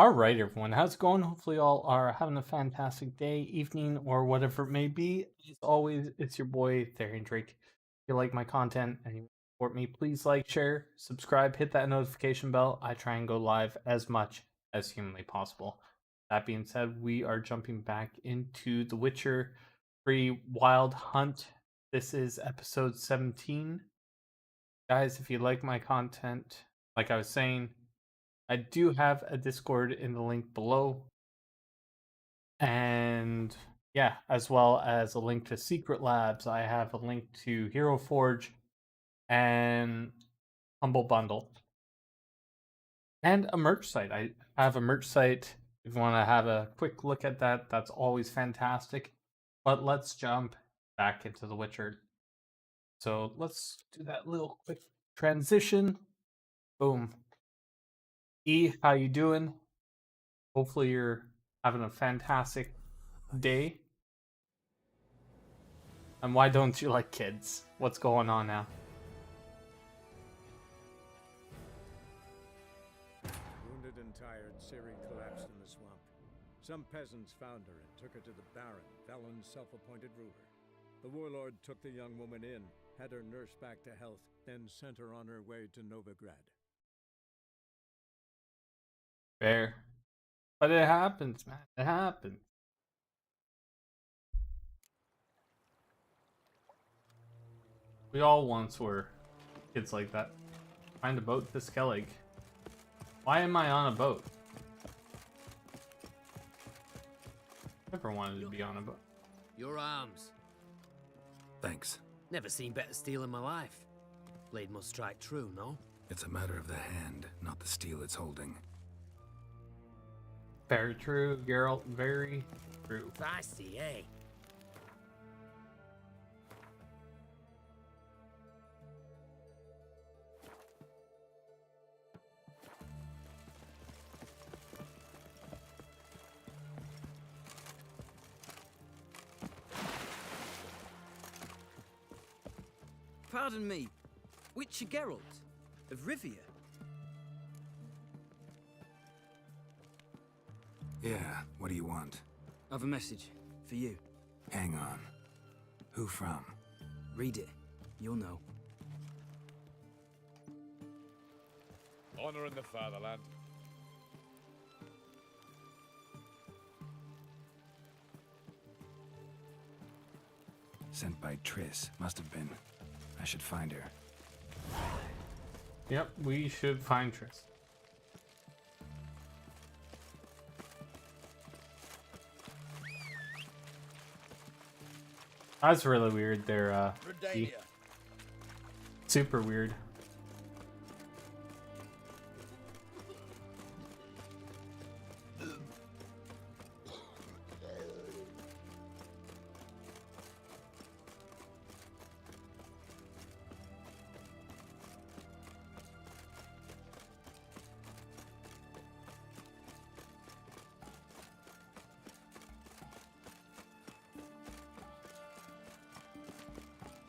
All right, everyone. How's it going? Hopefully, all are having a fantastic day, evening, or whatever it may be. As always, it's your boy Therian Drake. If you like my content and you support me, please like, share, subscribe, hit that notification bell. I try and go live as much as humanly possible. That being said, we are jumping back into The Witcher Free Wild Hunt. This is episode 17. Guys, if you like my content, like I was saying, I do have a Discord in the link below. And yeah, as well as a link to Secret Labs. I have a link to Hero Forge and Humble Bundle. And a merch site. I have a merch site. If you want to have a quick look at that, that's always fantastic. But let's jump back into The Witcher. So let's do that little quick transition. Boom. E, how you doing? Hopefully you're having a fantastic day. And why don't you like kids? What's going on now? Wounded and tired, Ciri collapsed in the swamp. Some peasants found her and took her to the Baron, Valen's self-appointed ruler. The warlord took the young woman in, had her nursed back to health, then sent her on her way to Novigrad. Fair. But it happens, man. It happens. We all once were kids like that. Find a boat to Skellig. Why am I on a boat? Never wanted to be on a boat. Your arms. Thanks. Never seen better steel in my life. Blade must strike true, no? It's a matter of the hand, not the steel it's holding. Very true, Geralt. Very true. Feisty, eh? Pardon me, Witcher Geralt of Rivia. Yeah, what do you want? I've a message for you. Hang on. Who from? Read it. You'll know. Honor in the fatherland. Sent by Triss. Must have been. I should find her. Yep, we should find Triss. That's really weird. They're super weird.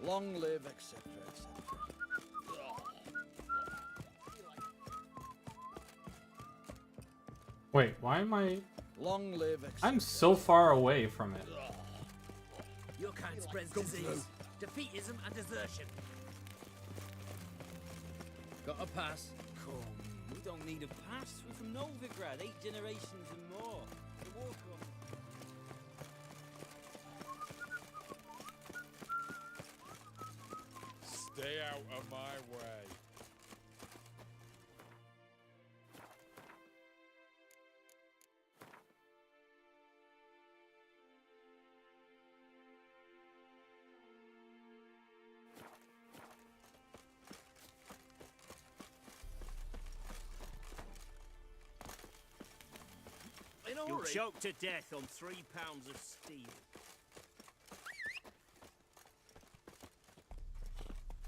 Long live, etc., etc. Wait, why am I... Long live, etc. I'm so far away from it. Your kind spreads disease, defeatism, and desertion. Got a pass. Come, we don't need a pass. We're from Novigrad, 8 generations and more. The war comes. Stay out of my way. In a You'll hurry. choke to death on 3 pounds of steel.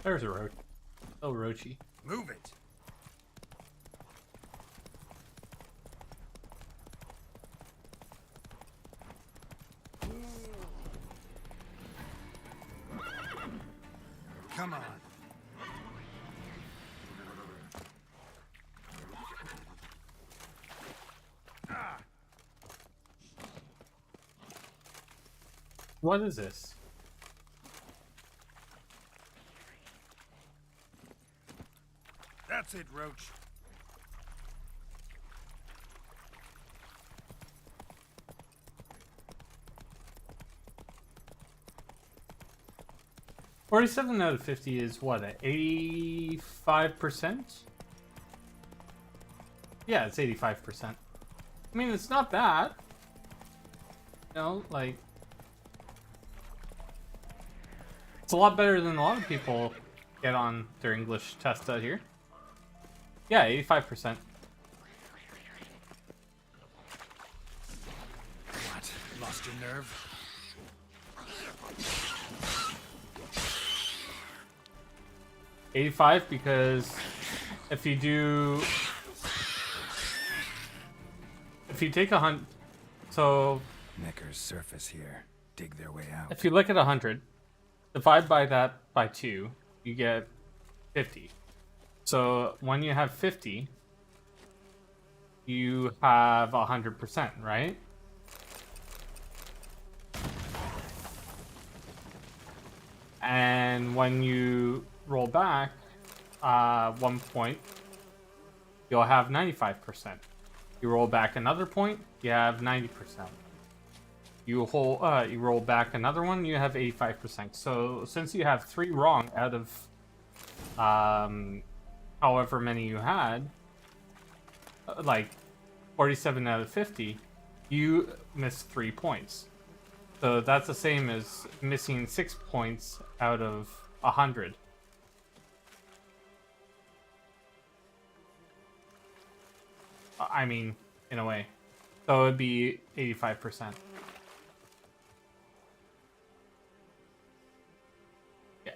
There's a road. Oh, Rochi. Move it! Come on. What is this? That's it, Roach. $47 out of 50 is what, at 85%? Yeah, it's 85%. I mean, it's not bad. You know, like... It's a lot better than a lot of people get on their English test out here. Yeah, 85%. What? Lost your nerve? 85 because if you take a hunt, so Necker's surface here. Dig their way out. if you look at 100, divide by that by 2, you get 50. So when you have 50, you have 100%, right? And when you roll back 1 point, you'll have 95%. You roll back another point, you have 90%. You roll back another one, you have 85%. So since you have 3 wrong out of however many you had, like 47 out of 50, you missed 3 points. So that's the same as missing 6 points out of 100. I mean, in a way. So it would be 85%. Yeah.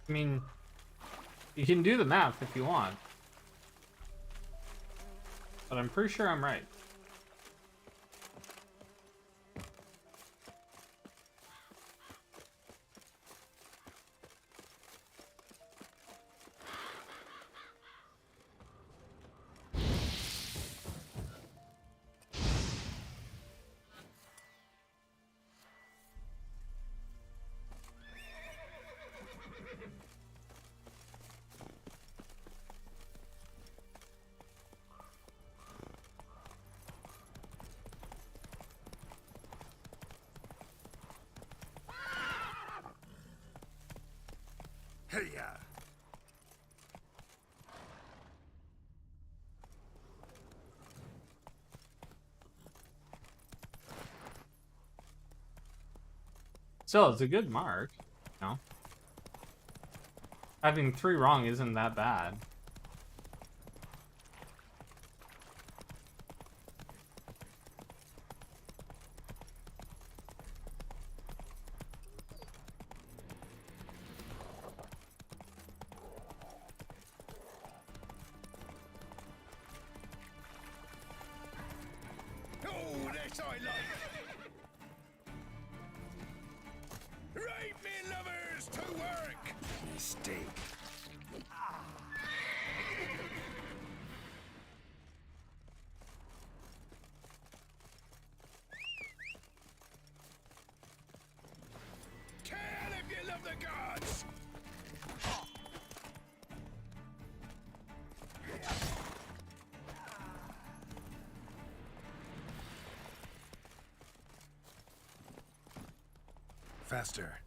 I mean, you can do the math if you want. But I'm pretty sure I'm right. Hey-ya! Still, it's a good mark, you know? Having 3 wrong isn't that bad. Oh, this I like! Right, me lovers, to work! Mistake. Kill if you love the gods! Faster.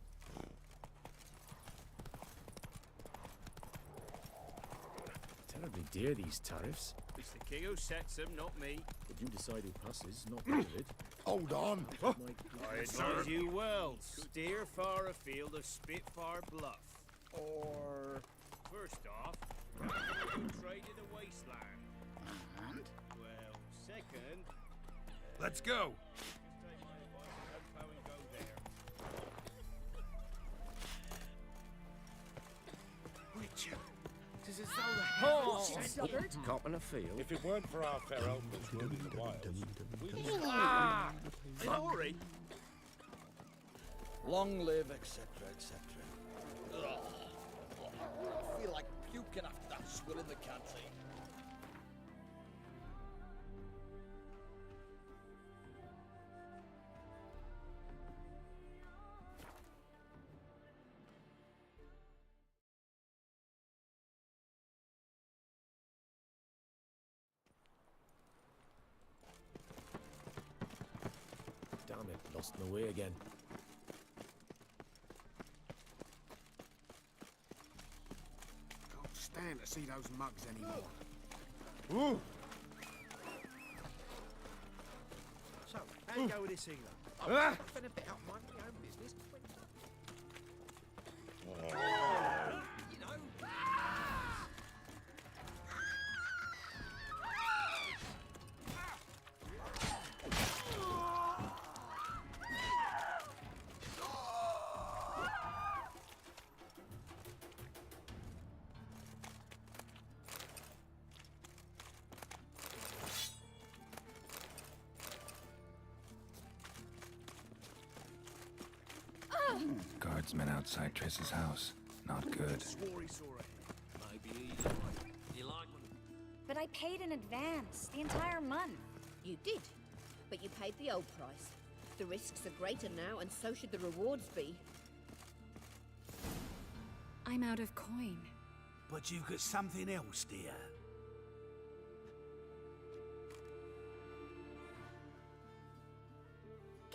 Terribly dear, these tariffs. It's the king who sets them, not me. But you decide who passes, not David. Hold on. Advise you well. Steer far afield of Spitfire Bluff. Or... First off, trade in the wasteland. And? Well, second, Let's go! just take my advice and go and go there. Richard, tis as though the heavens Cop in a field. If it weren't for our fair uncles roaming the wilds, we'd In a hurry. Long live, etc., etc. I feel like puking after that swill in the canteen. Damn it, lost my way again. Can't stand to see those mugs anymore. Ooh. So, how you go with this healer? Ah! I've been a bit out of my own business. You know. Guardsmen outside Triss's house. Not good. Swore he saw a head. Maybe he's right. You like one? But I paid in advance, the entire month. You did, but you paid the old price. The risks are greater now, and so should the rewards be. I'm out of coin. But you've got something else, dear.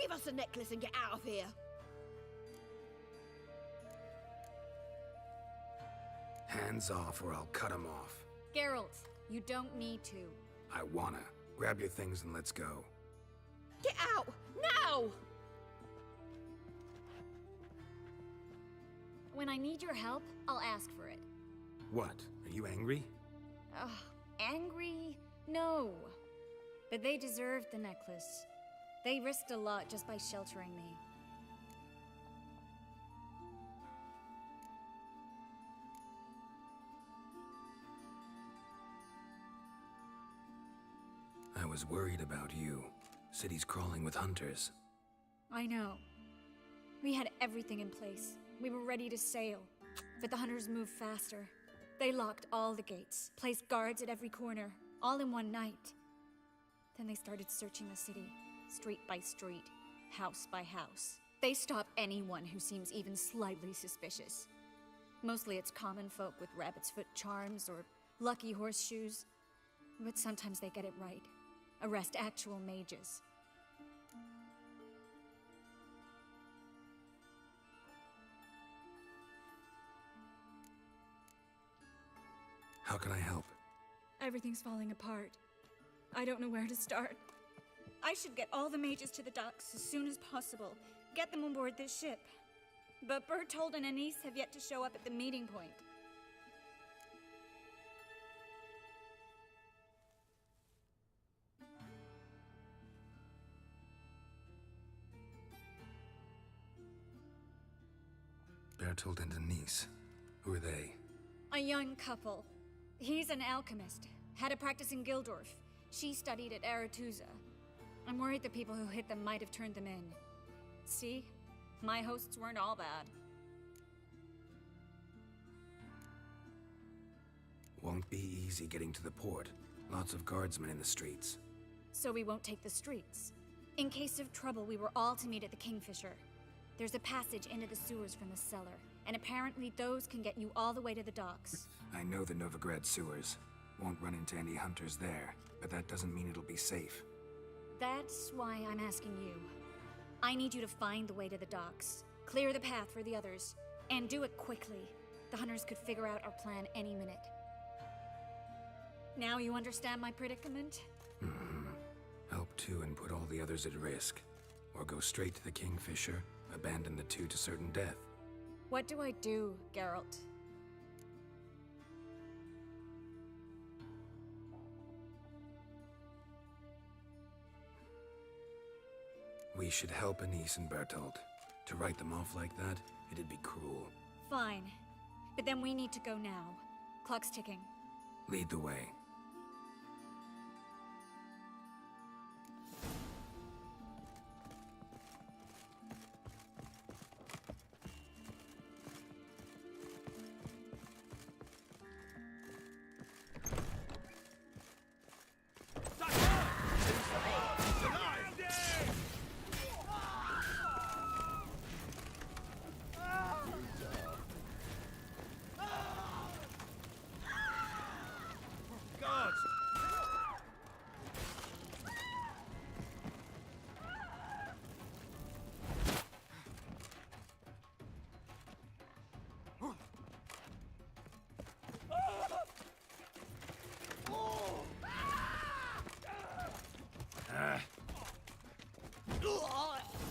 Give us a necklace and get out of here. Hands off or I'll cut him off. Geralt, you don't need to. I wanna. Grab your things and let's go. Get out! Now! When I need your help, I'll ask for it. What? Are you angry? Ugh, angry? No. But they deserved the necklace. They risked a lot just by sheltering me. I was worried about you. City's crawling with hunters. I know. We had everything in place. We were ready to sail. But the hunters moved faster. They locked all the gates, placed guards at every corner, all in one night. Then they started searching the city, street by street, house by house. They stop anyone who seems even slightly suspicious. Mostly it's common folk with rabbit's foot charms or lucky horseshoes. But sometimes they get it right. Arrest actual mages. How can I help? Everything's falling apart. I don't know where to start. I should get all the mages to the docks as soon as possible. Get them aboard this ship. But Bertold and Anise have yet to show up at the meeting point. Bertold and Denise. Who are they? A young couple. He's an alchemist. Had a practice in Gildorf. She studied at Aretuza. I'm worried the people who hit them might have turned them in. See? My hosts weren't all bad. Won't be easy getting to the port. Lots of guardsmen in the streets. So we won't take the streets. In case of trouble, we were all to meet at the Kingfisher. There's a passage into the sewers from the cellar, and apparently those can get you all the way to the docks. I know the Novigrad sewers. Won't run into any hunters there, but that doesn't mean it'll be safe. That's why I'm asking you. I need you to find the way to the docks, clear the path for the others, and do it quickly. The hunters could figure out our plan any minute. Now you understand my predicament? Help two and put all the others at risk. Or go straight to the Kingfisher, abandon the two to certain death. What do I do, Geralt? We should help Anise and Bertolt. To write them off like that, it'd be cruel. Fine. But then we need to go now. Clock's ticking. Lead the way.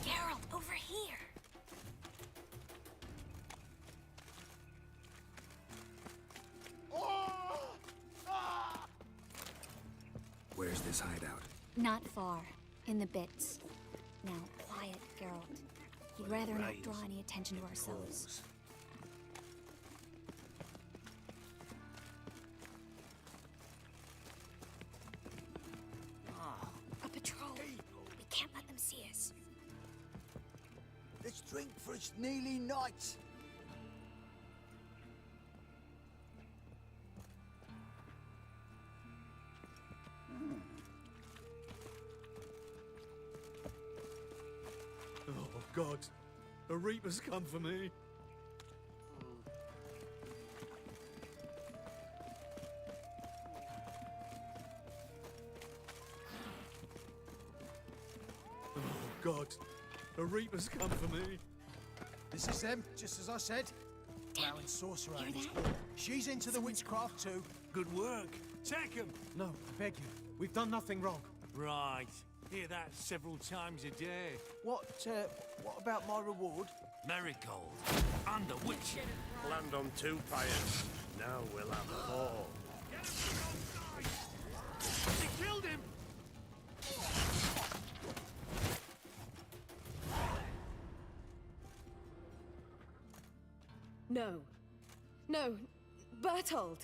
Geralt, over here! Where's this hideout? Not far. In the bits. Now, quiet, Geralt. We'd rather not draw any attention to ourselves. A patrol. We can't let them see us. Let's drink for it's nearly night. Oh, God. The Reaper's come for me. Oh, God. The Reaper's come for me. This is them, just as I said. Flowering sorcerer and his hall. She's into the witchcraft too. Good work. Take him. No, I beg you. We've done nothing wrong. Right. Hear that several times a day. What about my reward? Marigold. And the witch. Land on 2 pyres. Now we'll have 4. They killed him! No. No. Bertold!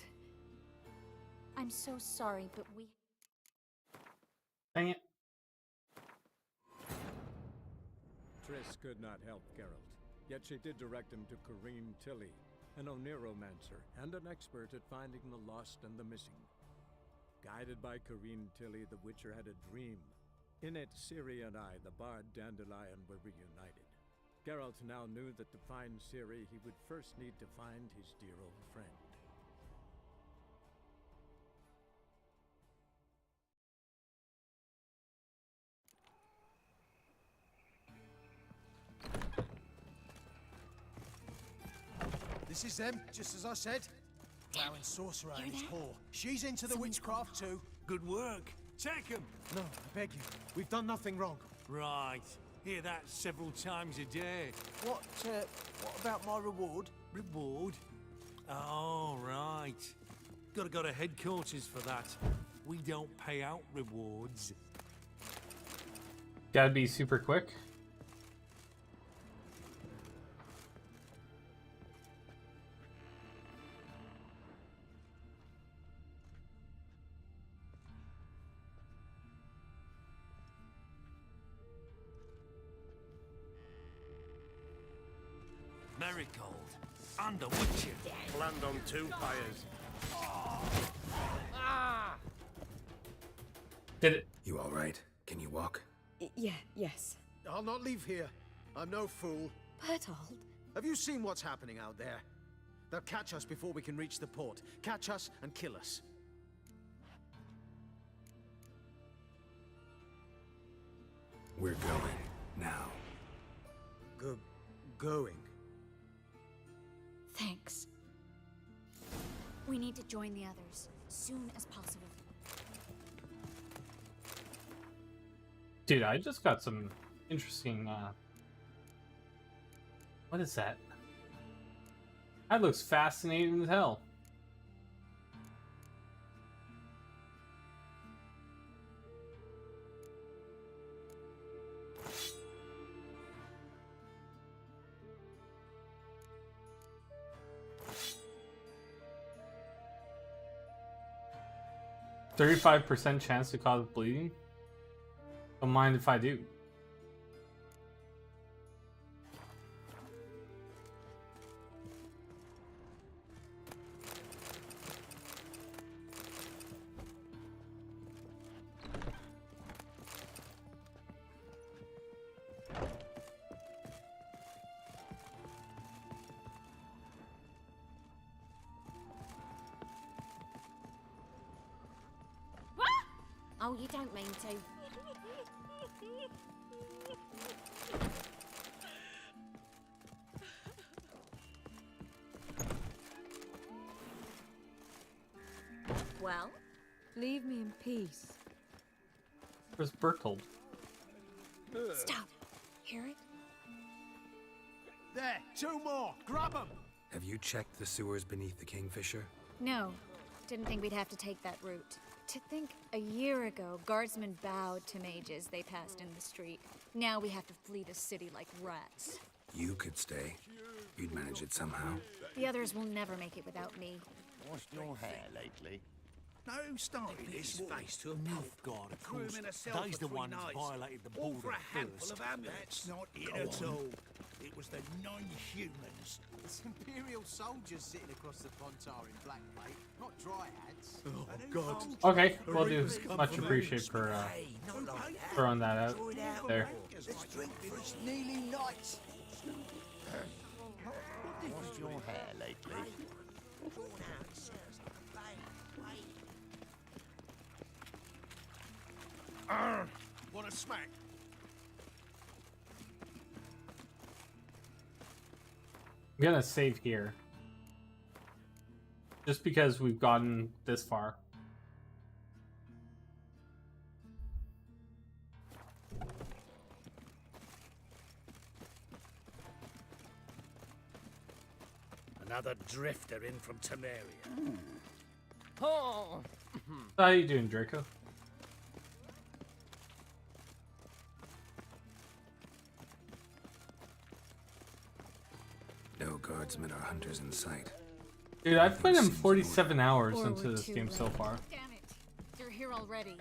I'm so sorry, but we... Dang it. Triss could not help Geralt, yet she did direct him to Kareem Tilly, an Oniromancer and an expert at finding the lost and the missing. Guided by Kareem Tilly, the Witcher had a dream. In it, Ciri and I, the bard Dandelion, were reunited. Geralt now knew that to find Ciri, he would first need to find his dear old friend. This is them, just as I said. Flowering sorcerer and his hall. She's into the witchcraft too. Good work. Take him. No, I beg you. We've done nothing wrong. Right. Hear that several times a day. What about my reward? Reward? Oh, right. Gotta go to headquarters for that. We don't pay out rewards. Gotta be super quick. Marigold. And the witcher. Land on 2 pyres. Did it? You all right? Can you walk? Yes. I'll not leave here. I'm no fool. Bertold? Have you seen what's happening out there? They'll catch us before we can reach the port. Catch us and kill us. We're going now. Going? Thanks. We need to join the others, soon as possible. Dude, I just got some interesting, what is that? That looks fascinating as hell. %35% chance to cause bleeding? Don't mind if I do. Oh, you don't mean to. Well, leave me in peace. Where's Bertold? Stop. Hear it? There, 2 more. Grab them. Have you checked the sewers beneath the Kingfisher? No. Didn't think we'd have to take that route. To think a year ago, guardsmen bowed to mages they passed in the street. Now we have to flee the city like rats. You could stay. You'd manage it somehow. The others will never make it without me. Washed your hair lately? No, who started this face to a Nilfgaard, of course. They's the one who's violated the border first. That's not it at all. It was the non-humans. It's Imperial soldiers sitting across the Pontar in black plate, not dryads. Oh, God. Okay, will do. Much appreciated for throwing that out there. Let's drink for its nearly nights. Washed your hair lately? Want a smack? I'm gonna save here. Just because we've gotten this far. Another drifter in from Temeria. How are you doing, Draco? No guardsmen or hunters in sight. Dude, I've put in 47 hours into this game so far. Damn it. They're here already.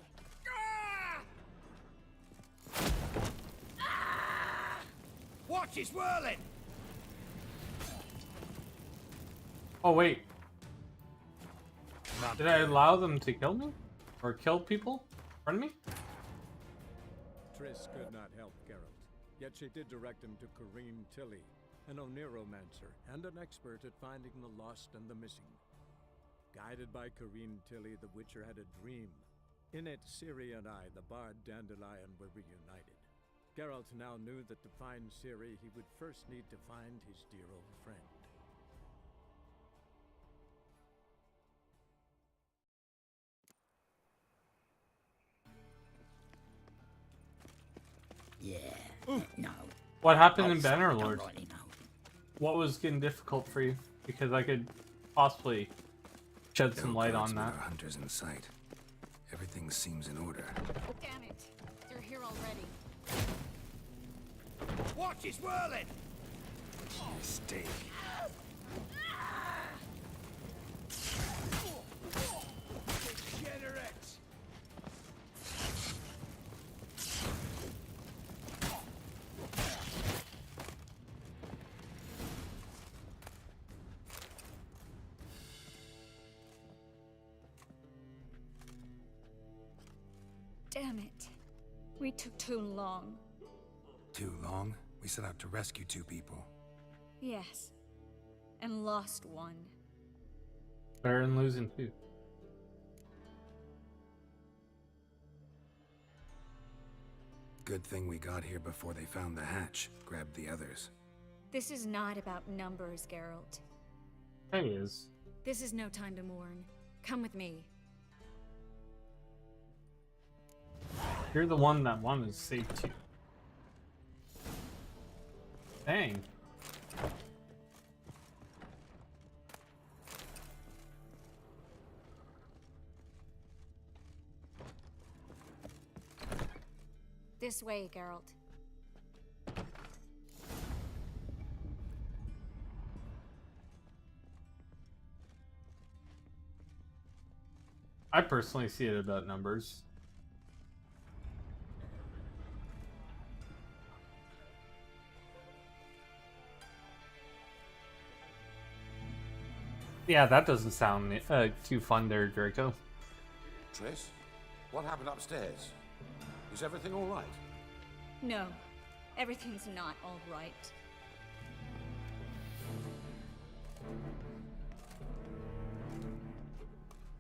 Watch, it's whirling! Oh, wait. Did I allow them to kill me? Or kill people in front of me? Triss could not help Geralt, yet she did direct him to Corrine Tilly, an Oniromancer and an expert at finding the lost and the missing. Guided by Corrine Tilly, the Witcher had a dream. In it, Ciri and I, the bard Dandelion, were reunited. Geralt now knew that to find Ciri, he would first need to find his dear old friend. Yeah. No. What happened in Don't Bannerlord? rightly know. What was getting difficult for you? Because I could possibly shed some No light on guardsmen that. or hunters in sight. Everything seems in order. Damn it. They're here already. Watch, it's whirling! Mistake. Degenerates! Damn it. We took too long. Too long? We set out to rescue 2 people. Yes. And lost one. Better than losing 2. Good thing we got here before they found the hatch, grabbed the others. This is not about numbers, Geralt. It is. This is no time to mourn. Come with me. You're the one that wanted to save two. Dang. This way, Geralt. I personally see it about numbers. Yeah, that doesn't sound too fun there, Draco. Triss, what happened upstairs? Is everything all right? No, everything's not all right.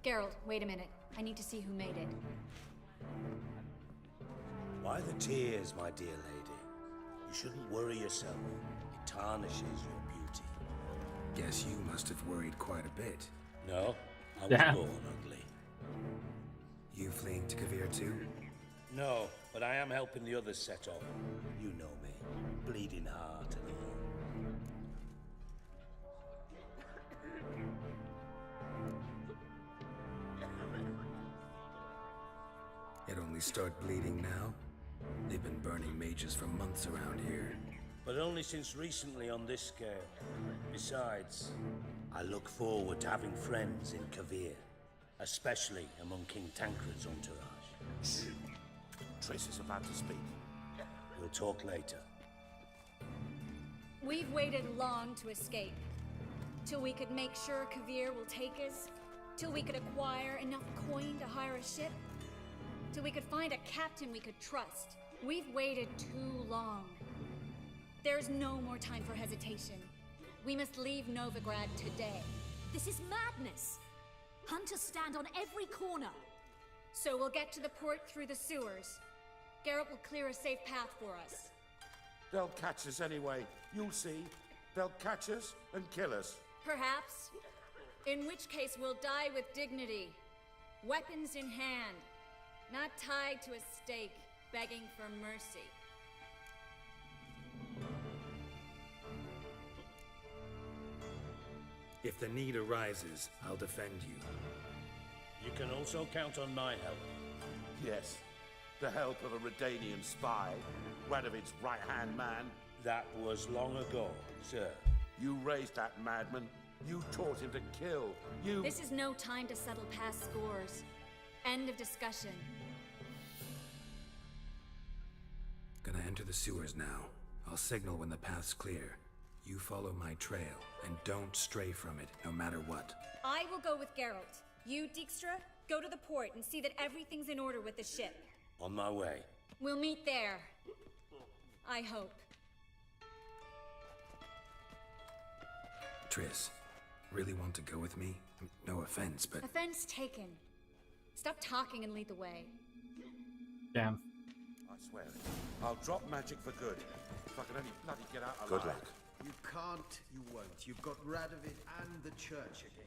Geralt, wait a minute. I need to see who made it. Why the tears, my dear lady? You shouldn't worry yourself. It tarnishes your beauty. Guess you must have worried quite a bit. No, I was Yeah. born ugly. You fleeing to Kavir too? No, but I am helping the others set off. You know me. Bleeding heart and all. It only start bleeding now? They've been burning mages for months around here. But only since recently on this scale. Besides, I look forward to having friends in Kavir, especially among King Tancred's entourage. Triss is about to speak. We'll talk later. We've waited long to escape. Till we could make sure Kavir will take us. Till we could acquire enough coin to hire a ship. Till we could find a captain we could trust. We've waited too long. There's no more time for hesitation. We must leave Novigrad today. This is madness. Hunters stand on every corner. So we'll get to the port through the sewers. Geralt will clear a safe path for us. They'll catch us anyway. You'll see. They'll catch us and kill us. Perhaps. In which case we'll die with dignity. Weapons in hand. Not tied to a stake, begging for mercy. If the need arises, I'll defend you. You can also count on my help. Yes. The help of a Redanian spy. Radovic's right-hand man. That was long ago, sir. You raised that madman. You taught him to kill. You... This is no time to settle past scores. End of discussion. Gonna enter the sewers now. I'll signal when the path's clear. You follow my trail, and don't stray from it, no matter what. I will go with Geralt. You, Dijkstra, go to the port and see that everything's in order with the ship. On my way. We'll meet there. I hope. Triss, really want to go with me? No offense, but... Offense taken. Stop talking and lead the way. Damn. I swear it. I'll drop magic for good. If I can only bloody get out alive. Good luck. You can't, you won't. You've got Radovid and the church again.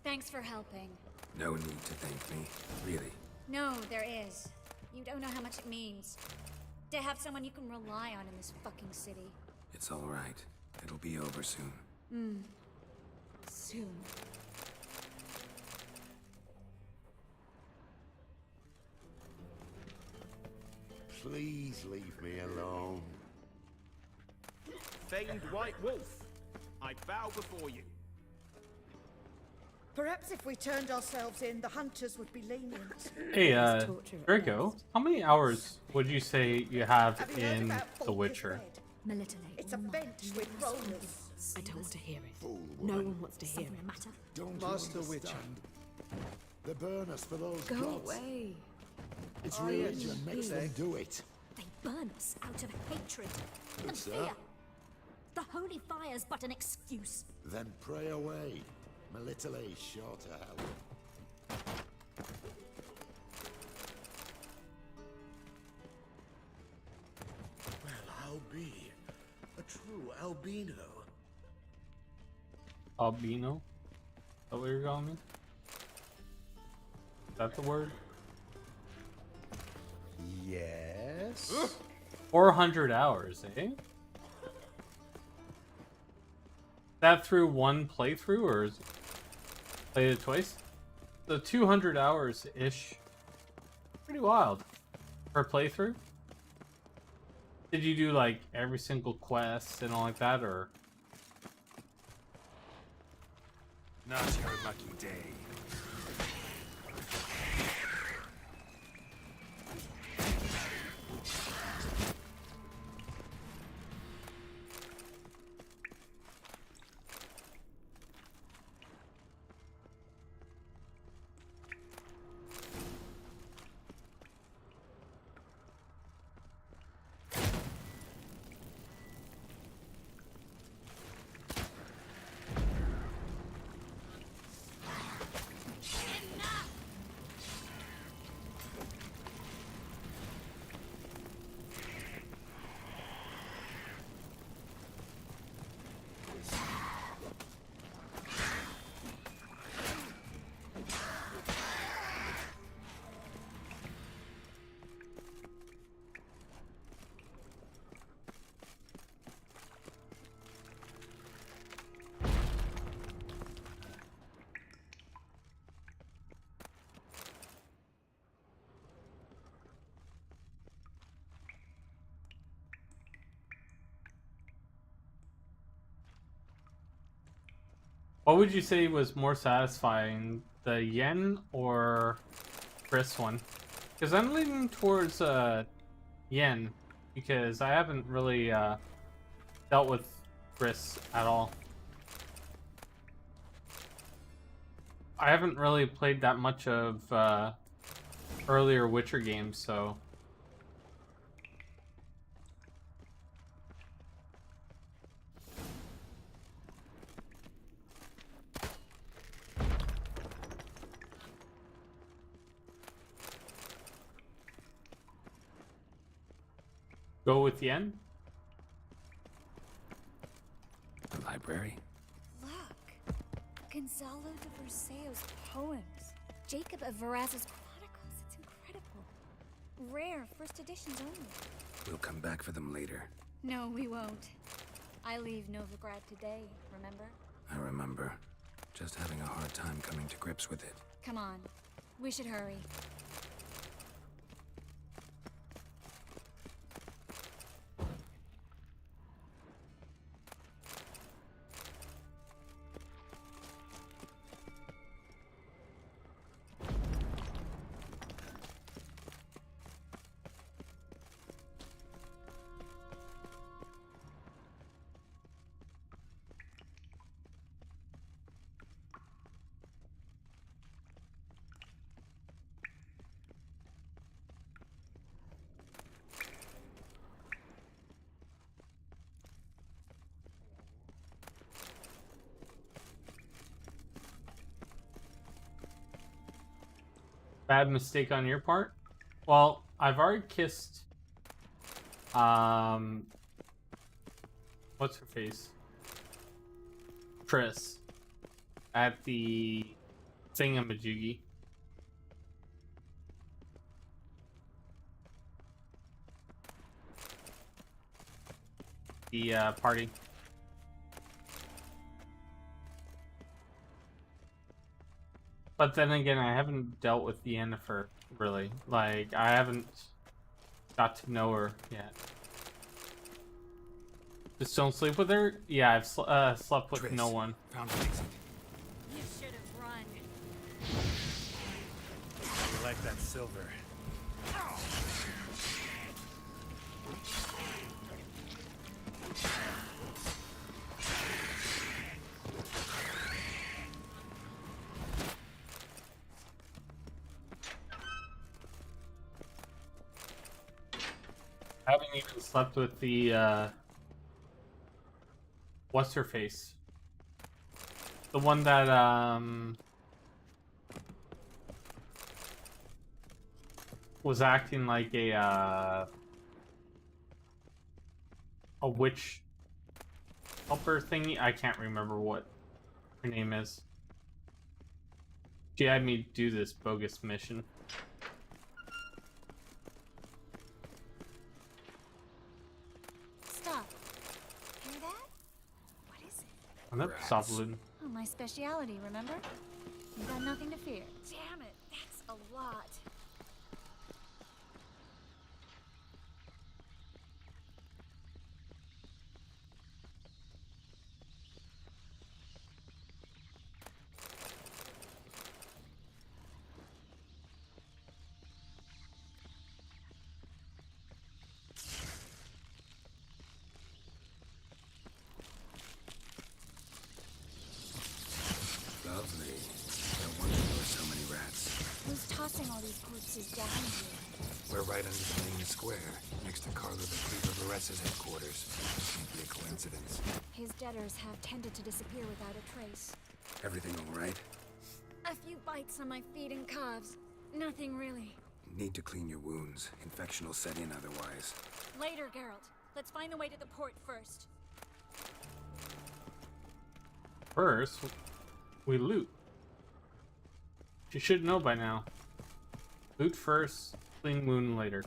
Thanks for helping. No need to thank me, really. No, there is. You don't know how much it means. To have someone you can rely on in this fucking city. It's all right. It'll be over soon. Soon. Please leave me alone. Famed White Wolf, I bow before you. Perhaps if we turned ourselves in, the hunters would be lenient. Hey, Draco, how many hours would you say you have Have you heard in about The Falkirk Witcher? Red? It's a bench with rollers. I don't want to hear it. No one wants to hear it. Matter? Don't Master you Witcher. understand? They burn us for those Go gods. away. It's I religion makes them beg. do it. They burn us out of hatred Good and sir. fear. The holy fire's but an excuse. Then pray away. Melitele's sure to help. Well, I'll be a true albino. Albino? Is that what you're calling me? Is that the word? Yes. 400 hours, eh? That through one playthrough, or is it played it twice? So 200 hours ish. Pretty wild per playthrough. Did you do like every single quest and all like that, or? Not your lucky day. What would you say was more satisfying, the Yen or Chris one? Because I'm leaning towards Yen, because I haven't really dealt with Chris at all. I haven't really played that much of earlier Witcher games, so... Go with Yen? The library? Look, Gonzalo de Verseo's poems. Jacob of Varaz's chronicles. It's incredible. Rare, first editions only. We'll come back for them later. No, we won't. I leave Novigrad today, remember? I remember. Just having a hard time coming to grips with it. Come on. We should hurry. Bad mistake on your part? Well, I've already kissed... what's her face? Triss. At the thingamajiggy. The party. But then again, I haven't dealt with Yennefer, really. Like, I haven't got to know her yet. Just don't sleep with her? Yeah, I've slept with Triss, no one. Found an exit. You should have run. You like that silver? I haven't even slept with the, what's her face? The one that, was acting like a, a witch helper thingy. I can't remember what her name is. She had me do this bogus mission. Stop. Hear that? What is it? Another soft balloon. Oh, my speciality, remember? You got nothing to fear. Damn it, that's a lot. Lovely. No wonder there were so many rats. Who's tossing all these corpses down here? We're right under the main square, next to Carlo the Creep of Vares's headquarters. Can't be a coincidence. His debtors have tended to disappear without a trace. Everything all right? A few bites on my feet and calves. Nothing really. Need to clean your wounds. Infection will set in otherwise. Later, Geralt. Let's find the way to the port first. First, we loot. You should know by now. Loot first, clean wound later.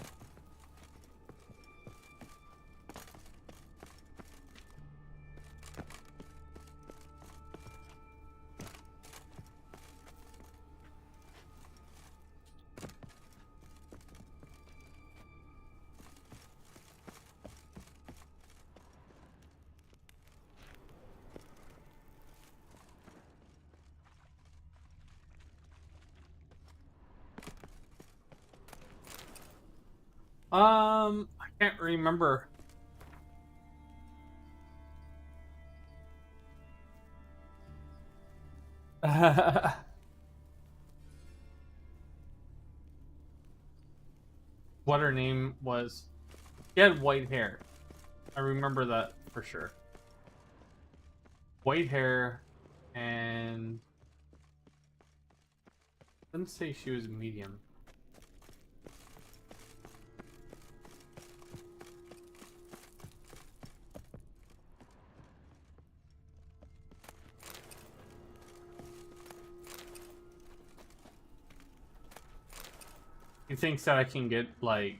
I can't remember. What her name was. She had white hair. I remember that for sure. White hair and didn't say she was medium. He thinks that I can get, like,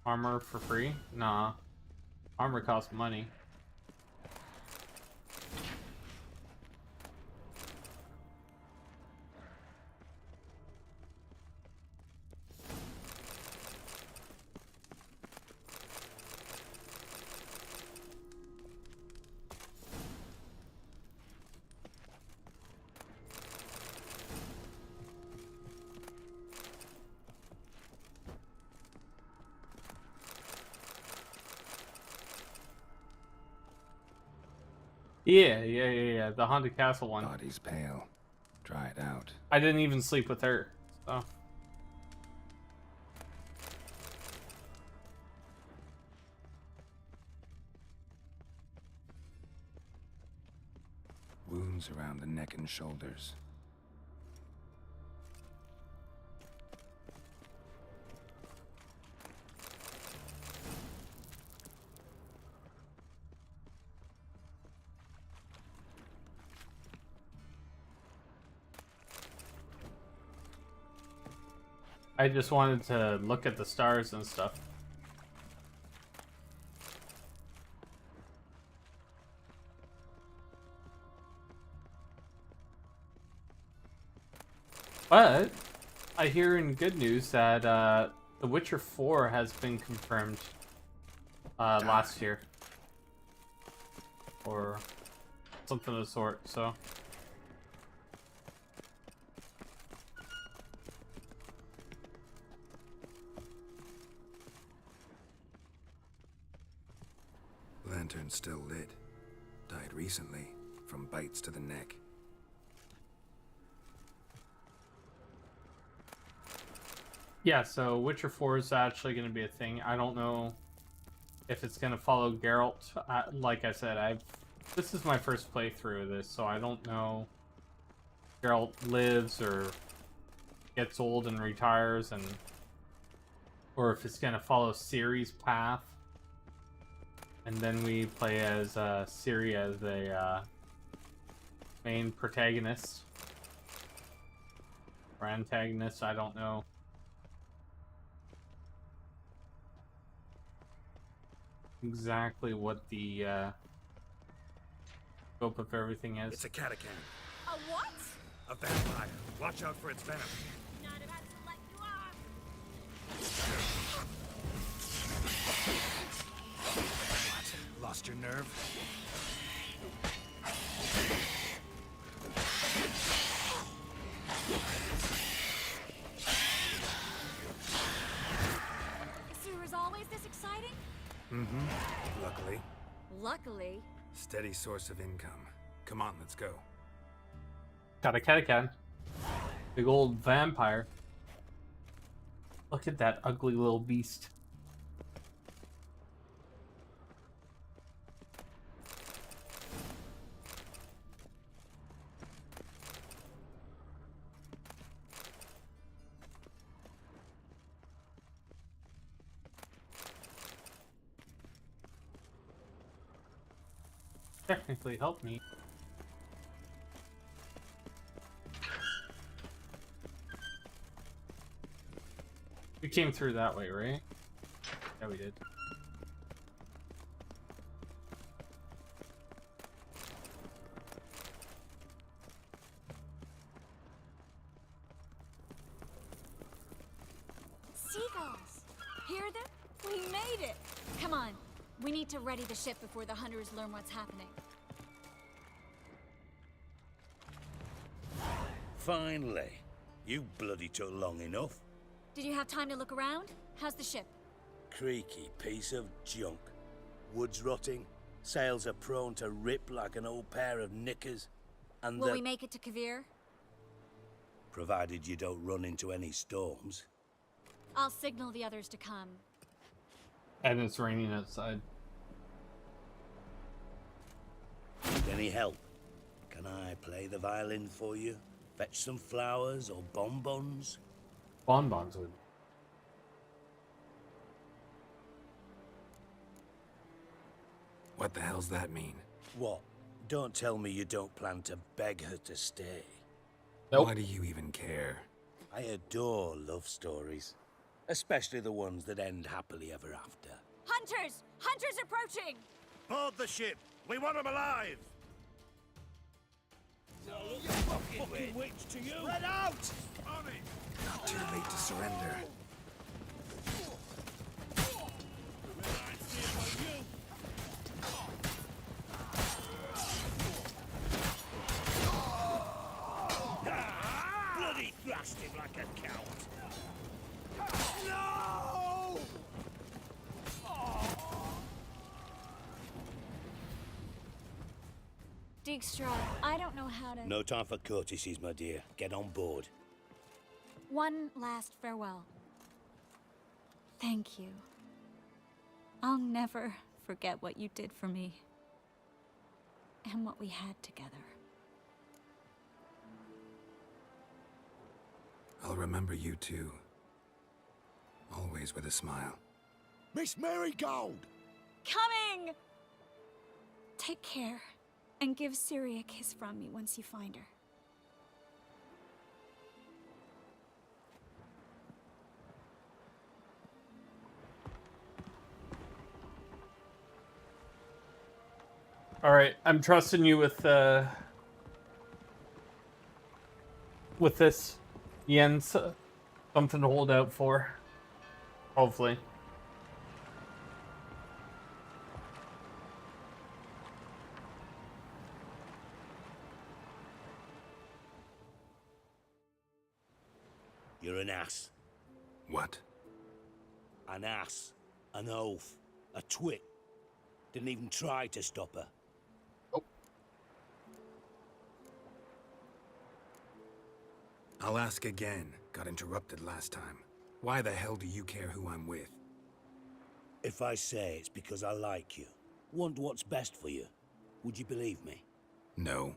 armor for free? Nah. Armor costs money. Yeah. The Haunted Castle one. Body's pale. Dry it out. I didn't even sleep with her, so. Wounds around the neck and shoulders. I just wanted to look at the stars and stuff. But I hear in good news that The Witcher 4 has been confirmed last year. Or something of the sort, so. Lantern's still lit. Died recently, from bites to the neck. Yeah, so Witcher 4 is actually going to be a thing. I don't know if it's going to follow Geralt. Like I said, this is my first playthrough of this, so I don't know if Geralt lives or gets old and retires, or if it's going to follow Ciri's path And then we play as Ciri as a main protagonist. Or antagonist, I don't know. Exactly what the scope of everything is. It's a catachan. A what? A vampire. Watch out for its venom. Not about to let you off. What? Lost your nerve? Is Sewer's always this exciting? Mm-hmm. Luckily. Luckily. Steady source of income. Come on, let's go. Got a catachan. Big old vampire. Look at that ugly little beast. Technically help me. We came through that way, right? Yeah, we did. Seagulls! Hear them? We made it! Come on. We need to ready the ship before the hunters learn what's happening. Finally. You bloody took long enough. Did you have time to look around? How's the ship? Creaky piece of junk. Wood's rotting. Sails are prone to rip like an old pair of knickers. And Will we make it to Kavir? provided you don't run into any storms. I'll signal the others to come. And it's raining outside. Need any help? Can I play the violin for you? Fetch some flowers or bonbons? Bonbons would. What the hell's that mean? What? Don't tell me you don't plan to beg her to stay. Nope. Why do you even care? I adore love stories. Especially the ones that end happily ever after. Hunters! Hunters approaching! Board the ship! We want them alive! You fucking witch to you! Spread out! On it! Not too late to surrender. Bloody thrashed him like a coward! No! Dijkstra, I don't know how to... No time for courtesies, my dear. Get on board. One last farewell. Thank you. I'll never forget what you did for me. And what we had together. I'll remember you too. Always with a smile. Miss Marigold! Coming! Take care. And give Ciri a kiss from me once you find her. All right, I'm trusting you with this, Jens. Something to hold out for. Hopefully. You're an ass. What? An ass. An oaf. A twit. Didn't even try to stop her. I'll ask again. Got interrupted last time. Why the hell do you care who I'm with? If I say it's because I like you, want what's best for you, would you believe me? No.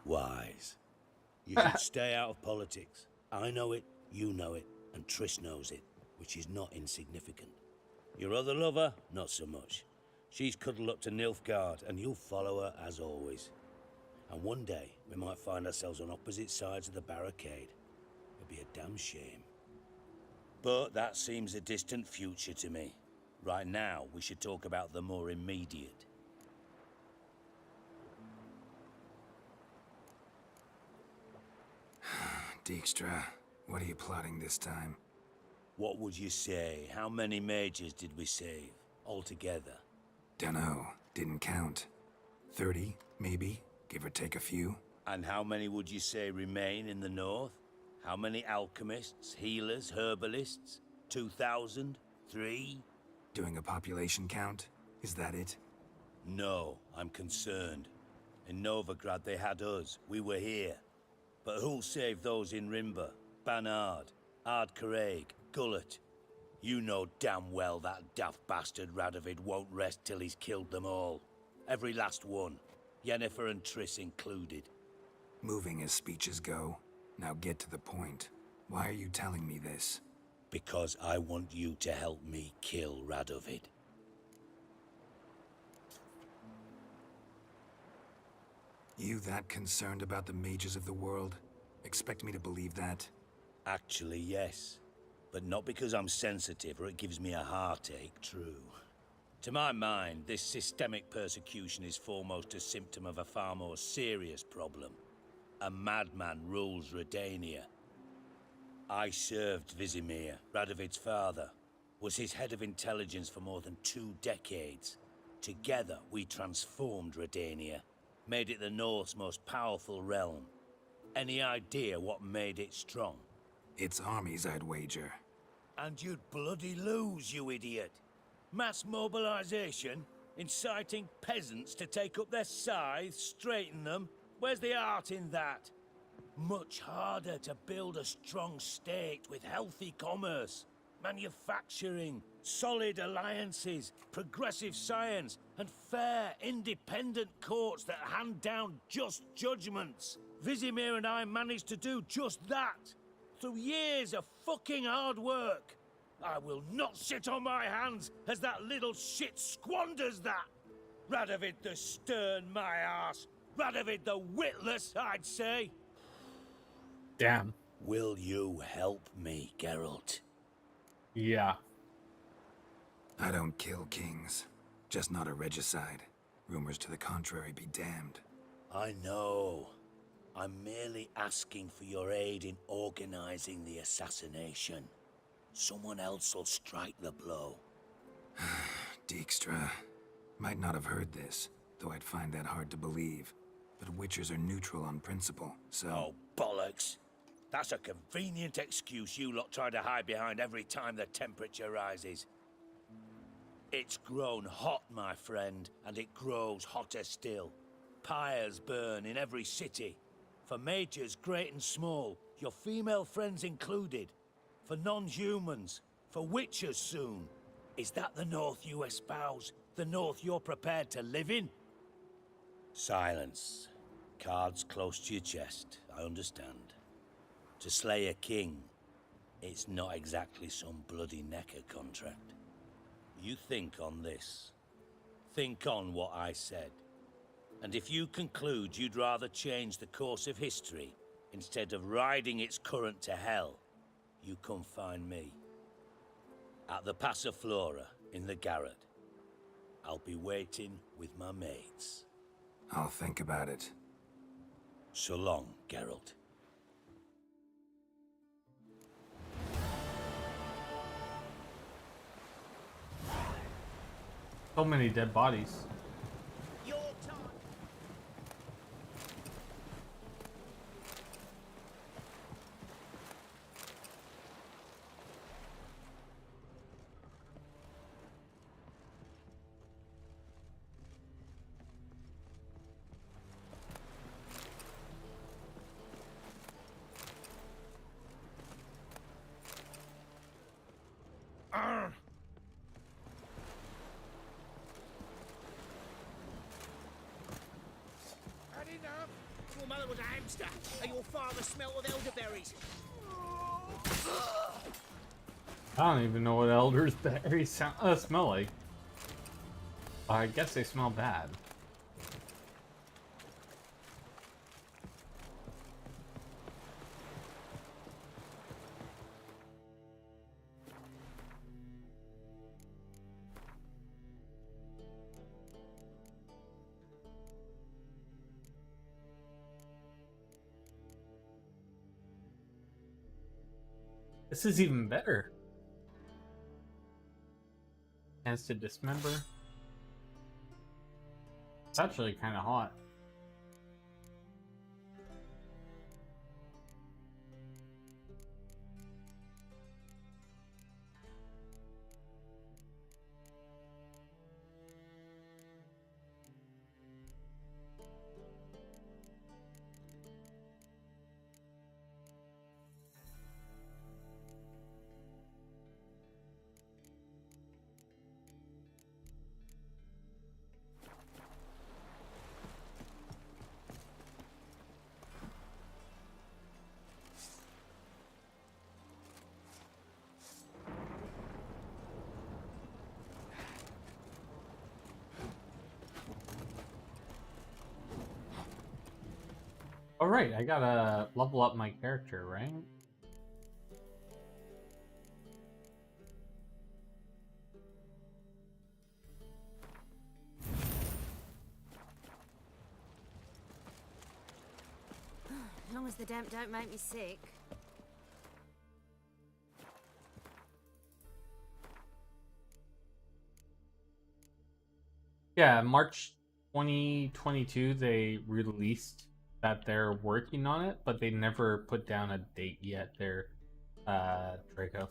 Wise. You should stay out of politics. I know it, you know it, and Triss knows it, which is not insignificant. Your other lover, not so much. She's cuddled up to Nilfgaard, and you'll follow her as always. And one day, we might find ourselves on opposite sides of the barricade. It'd be a damn shame. But that seems a distant future to me. Right now, we should talk about the more immediate. Dijkstra, what are you plotting this time? What would you say? How many mages did we save, altogether? Dunno, didn't count. 30, maybe, give or take a few. And how many would you say remain in the north? How many alchemists, healers, herbalists? 2,000? 3? Doing a population count? Is that it? No, I'm concerned. In Novigrad they had us, we were here. But who'll save those in Rimba? Banard, Ardcaraig, Gullet? You know damn well that daft bastard Radovid won't rest till he's killed them all. Every last one. Yennefer and Triss included. Moving as speeches go. Now get to the point. Why are you telling me this? Because I want you to help me kill Radovid. You that concerned about the mages of the world? Expect me to believe that? Actually, yes. But not because I'm sensitive or it gives me a heartache, true. To my mind, this systemic persecution is foremost a symptom of a far more serious problem. A madman rules Redania. I served Vizimir, Radovid's father, was his head of intelligence for more than 2 decades. Together, we transformed Redania, made it the North's most powerful realm. Any idea what made it strong? Its armies, I'd wager. And you'd bloody lose, you idiot. Mass mobilization, inciting peasants to take up their scythes, straighten them. Where's the art in that? Much harder to build a strong state with healthy commerce, manufacturing, solid alliances, progressive science, and fair, independent courts that hand down just judgments. Vizimir and I managed to do just that, through years of fucking hard work. I will not sit on my hands as that little shit squanders that. Radovid the stern, my ass. Radovid the witless, I'd say. Damn. Will you help me, Geralt? Yeah. I don't kill kings. Just not a regicide. Rumors to the contrary be damned. I know. I'm merely asking for your aid in organizing the assassination. Someone else will strike the blow. Dijkstra. Might not have heard this, though I'd find that hard to believe. But Witchers are neutral on principle, so... Oh, bollocks. That's a convenient excuse you lot try to hide behind every time the temperature rises. It's grown hot, my friend, and it grows hotter still. Pyres burn in every city. For mages great and small, your female friends included. For non-humans, for witchers soon. Is that the North you espouse? The North you're prepared to live in? Silence. Cards close to your chest, I understand. To slay a king, it's not exactly some bloody necker contract. You think on this. Think on what I said. And if you conclude you'd rather change the course of history instead of riding its current to hell, you come find me. At the Passiflora in the Garrett. I'll be waiting with my mates. I'll think about it. So long, Geralt. So many dead bodies. Your mother was a hamster, and your father smelt of elderberries. I don't even know what elderberries smell like. I guess they smell bad. This is even better. Chance to dismember. It's actually kind of hot. All right, I gotta level up my character, right? As long as the damp don't make me sick. Yeah, March 2022, they released that they're working on it, but they never put down a date yet there, Draco.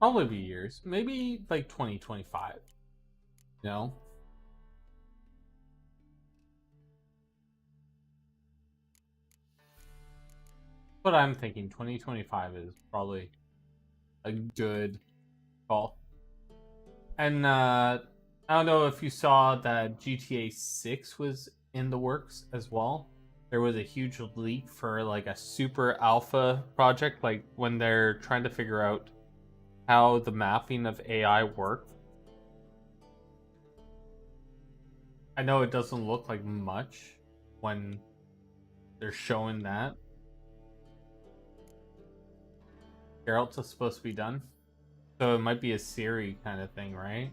Probably be years. Maybe like 2025. You know? But I'm thinking 2025 is probably a good call. And I don't know if you saw that GTA 6 was in the works as well. There was a huge leak for like a super alpha project, like when they're trying to figure out how the mapping of AI worked. I know it doesn't look like much when they're showing that. Geralt's is supposed to be done. So it might be a Siri kind of thing, right?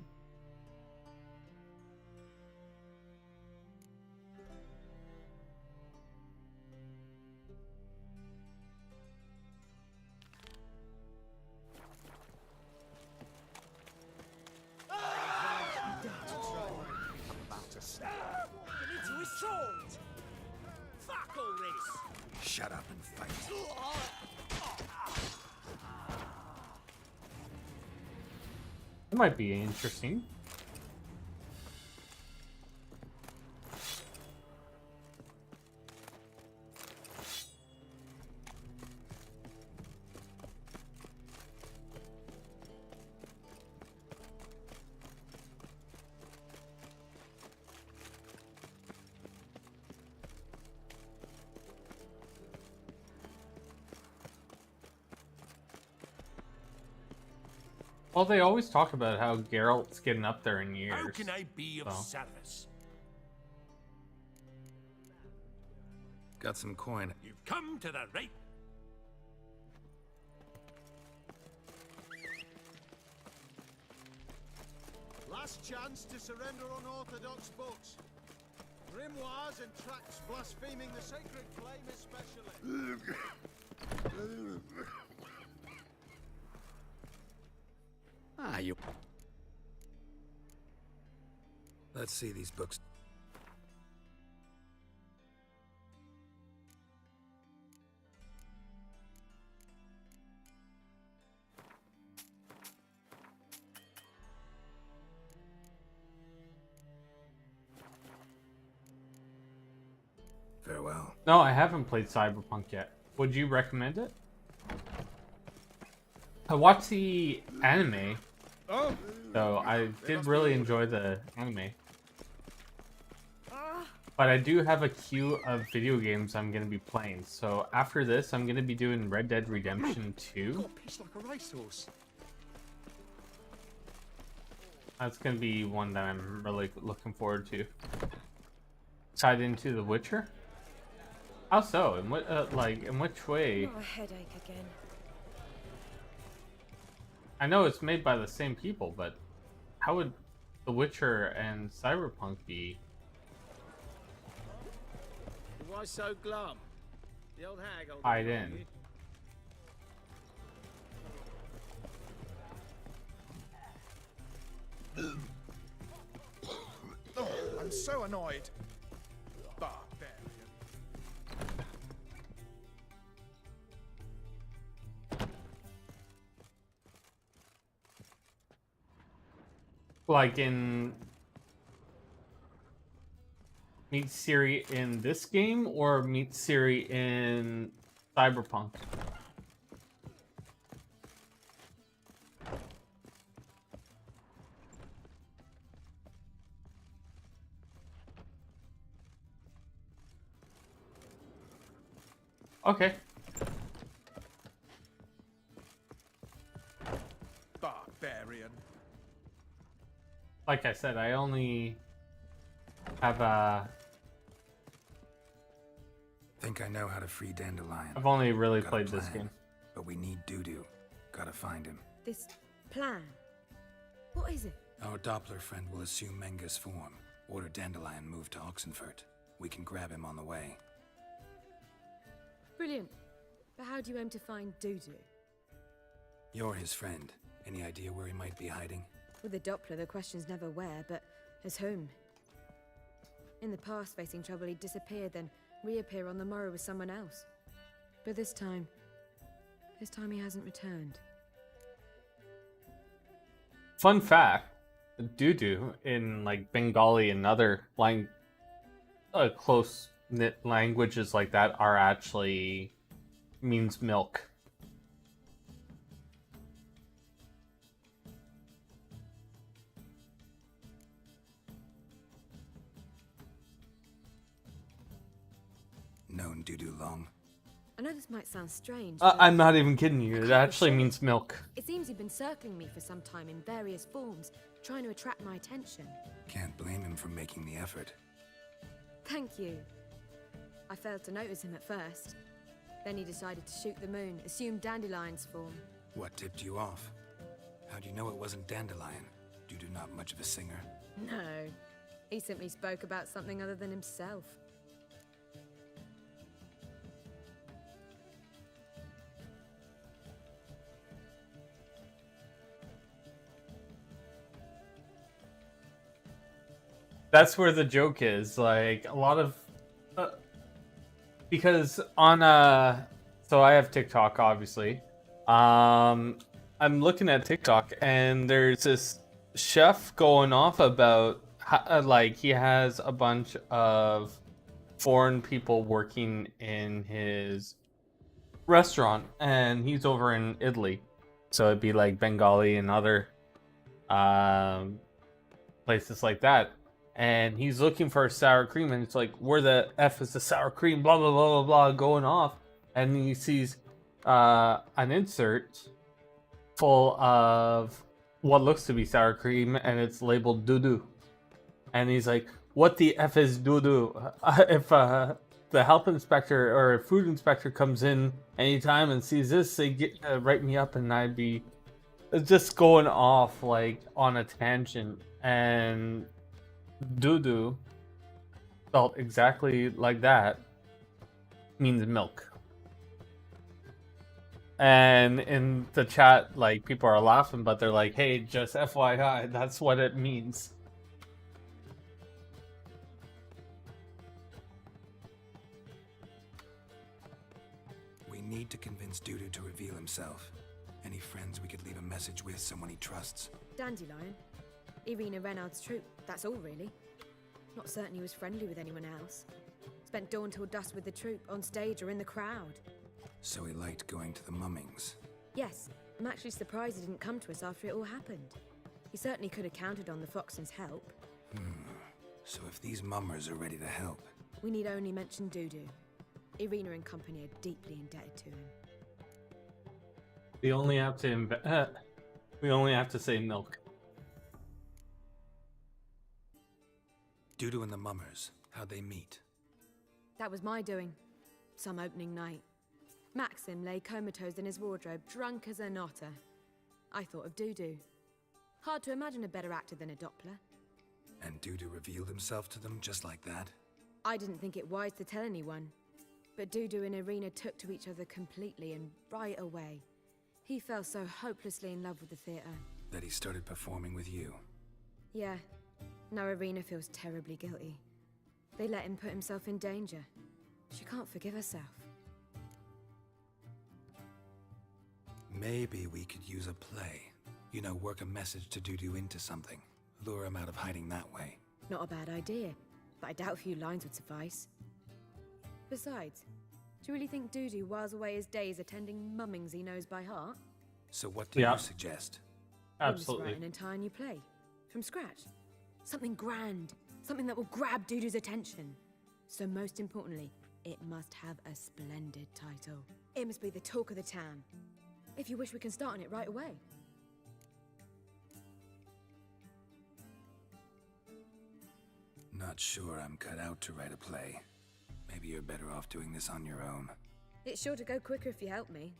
Fuck all this! Shut up and fight. It might be interesting. Well, they always talk about how Geralt's getting up there in years. How can I be of so. service? Got some coin. You've come to the right. Last chance to surrender unorthodox books. Grimoires and tracts blaspheming the sacred flame especially. Ah, you... Let's see these books. Farewell. No, I haven't played Cyberpunk yet. Would you recommend it? I watched the anime, So I did really enjoy the anime. But I do have a queue of video games I'm going to be playing. So after this, I'm going to be doing Red Dead Redemption 2. Piece like a racehorse. That's going to be one that I'm really looking forward to. Tied into The Witcher? How so? In what, in which way? Not a headache again. I know it's made by the same people, but how would The Witcher and Cyberpunk be? Why so glum? The old hag Tied in. I'm so annoyed. Barbarian. Like in meet Siri in this game or meet Siri in Cyberpunk? Okay. Barbarian. Like I said, I only have Think I know how to free Dandelion. I've only really Got a played this plan, game. But we need Dudu. Gotta find him. This plan? What is it? Our Doppler friend will assume Menga's form. Order Dandelion moved to Oxenfurt. We can grab him on the way. Brilliant. But how do you aim to find Dudu? You're his friend. Any idea where he might be hiding? With the Doppler, the question's never where, but as whom? In the past, facing trouble, he'd disappear, then reappear on the morrow with someone else. But this time he hasn't returned. Fun fact, Dudu in like Bengali and other close knit languages like that are actually means milk. Known Dudu long. I know this might sound strange, I'm not even kidding you. It actually means milk. It seems he'd been circling me for some time in various forms, trying to attract my attention. Can't blame him for making the effort. Thank you. I failed to notice him at first. Then he decided to shoot the moon, assume Dandelion's form. What tipped you off? How'd you know it wasn't Dandelion? Dudu not much of a singer. No, he simply spoke about something other than himself. That's where the joke is. Like a lot of because on so I have TikTok obviously. I'm looking at TikTok and there's this chef going off about how, like he has a bunch of foreign people working in his restaurant and he's over in Italy. So it'd be like Bengali and other places like that. And he's looking for sour cream, and it's like, where the F is the sour cream, blah, blah, blah, blah, blah, going off. And he sees an insert full of what looks to be sour cream, and it's labeled Dudu. And he's like, what the F is Dudu? If the health inspector or food inspector comes in anytime and sees this, they write me up, and I'd be just going off, like, on a tangent. And Dudu, spelled exactly like that, means milk. And in the chat, like, people are laughing, but they're like, hey, just FYI, that's what it means. We need to convince Dudu to reveal himself. Any friends we could leave a message with, someone he trusts. Dandelion? Irina Renard's troupe, that's all really. Not certain he was friendly with anyone else. Spent dawn till dusk with the troupe, on stage or in the crowd. So he liked going to the mummings. Yes, I'm actually surprised he didn't come to us after it all happened. He certainly could have counted on the Foxen's help. So if these mummers are ready to help, We need only mention Dudu. Irina and company are deeply indebted to him. We only have to we only have to say milk. Dudu and the mummers, how'd they meet? That was my doing. Some opening night. Maxim lay comatose in his wardrobe, drunk as an otter. I thought of Dudu. Hard to imagine a better actor than a Doppler. And Dudu revealed himself to them just like that? I didn't think it wise to tell anyone. But Dudu and Irina took to each other completely and right away. He fell so hopelessly in love with the theatre. That he started performing with you? Yeah. Now Irina feels terribly guilty. They let him put himself in danger. She can't forgive herself. Maybe we could use a play. You know, work a message to Dudu into something. Lure him out of hiding that way. Not a bad idea, but I doubt a few lines would suffice. Besides, do you really think Dudu whiles away his days attending mummings he knows by heart? So what do you suggest? We must Absolutely. write an entire new play. From scratch. Something grand. Something that will grab Dudu's attention. So most importantly, it must have a splendid title. It must be the talk of the town. If you wish, we can start on it right away. Not sure I'm cut out to write a play. Maybe you're better off doing this on your own. It's sure to go quicker if you help me.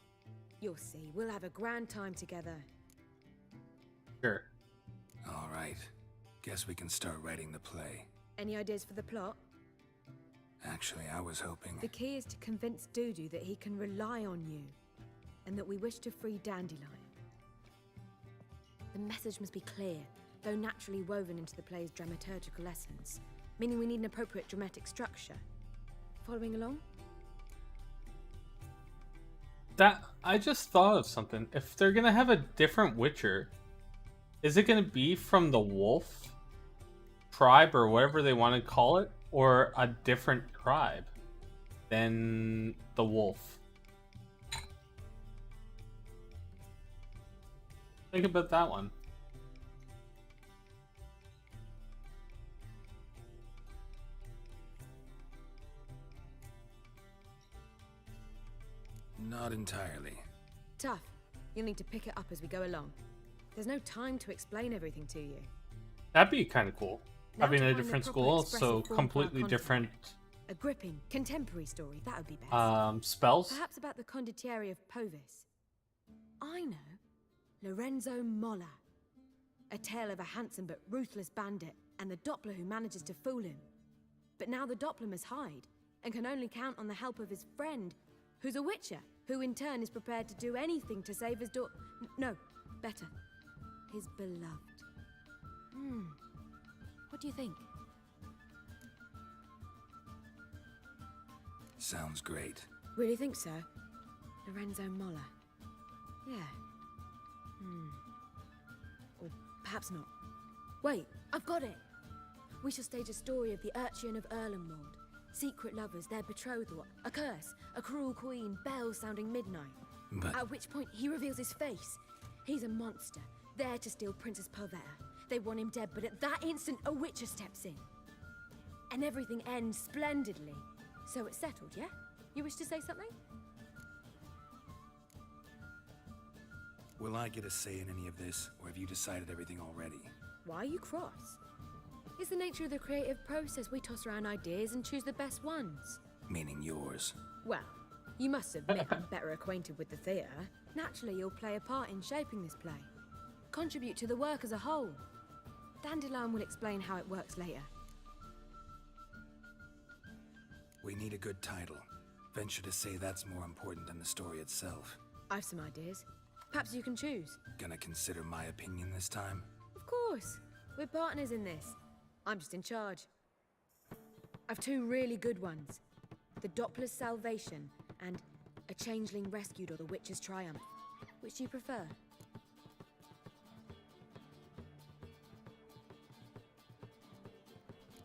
You'll see, we'll have a grand time together. Sure. All right. Guess we can start writing the play. Any ideas for the plot? Actually, I was hoping... The key is to convince Dudu that he can rely on you, and that we wish to free Dandelion. The message must be clear, though naturally woven into the play's dramaturgical essence, meaning we need an appropriate dramatic structure. Following along? That I just thought of something. If they're gonna have a different Witcher, is it gonna be from the wolf tribe or whatever they want to call it, or a different tribe than the wolf? Think about that one. Not entirely. Tough. You'll need to pick it up as we go along. There's no time to explain everything to you. That'd be kind of cool. Now Having to a find the different proper school, expressive so form for our completely content. different A gripping, contemporary story, that would be best. spells. Perhaps about the condottieri of Povis. I know. Lorenzo Molla. A tale of a handsome but ruthless bandit, and the Doppler who manages to fool him. But now the Doppler must hide, and can only count on the help of his friend, who's a Witcher, who in turn is prepared to do anything to save his no, better. His beloved. What do you think? Sounds great. Really think so? Lorenzo Molla. Yeah. Or perhaps not. Wait, I've got it! We shall stage a story of the Urcheon of Erlenwald. Secret lovers, their betrothal, a curse, a cruel queen, bells sounding midnight. But... At which point he reveals his face. He's a monster, there to steal Princess Pavetta. They want him dead, but at that instant a Witcher steps in. And everything ends splendidly. So it's settled, yeah? You wish to say something? Will I get a say in any of this, or have you decided everything already? Why are you cross? It's the nature of the creative process. We toss around ideas and choose the best ones. Meaning yours. Well, you must admit I'm better acquainted with the theatre. Naturally, you'll play a part in shaping this play. Contribute to the work as a whole. Dandelion will explain how it works later. We need a good title. Venture to say that's more important than the story itself. I've some ideas. Perhaps you can choose. Gonna consider my opinion this time? Of course. We're partners in this. I'm just in charge. I've two really good ones. The Doppler's Salvation and A Changeling Rescued or The Witcher's Triumph. Which do you prefer?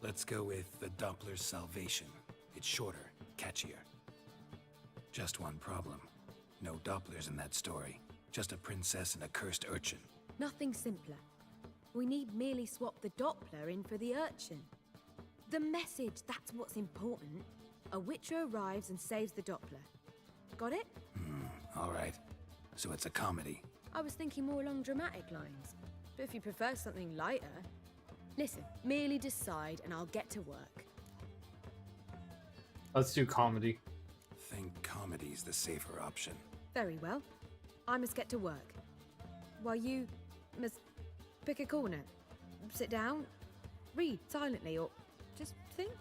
Let's go with The Doppler's Salvation. It's shorter, catchier. Just one problem. No Dopplers in that story. Just a princess and a cursed urchin. Nothing simpler. We need merely swap the Doppler in for the urchin. The message, that's what's important. A Witcher arrives and saves the Doppler. Got it? All right. So it's a comedy. I was thinking more along dramatic lines. But if you prefer something lighter... Listen, merely decide and I'll get to work. Let's do comedy. Think comedy's the safer option. Very well. I must get to work. While you must pick a corner. Sit down, read silently, or just think.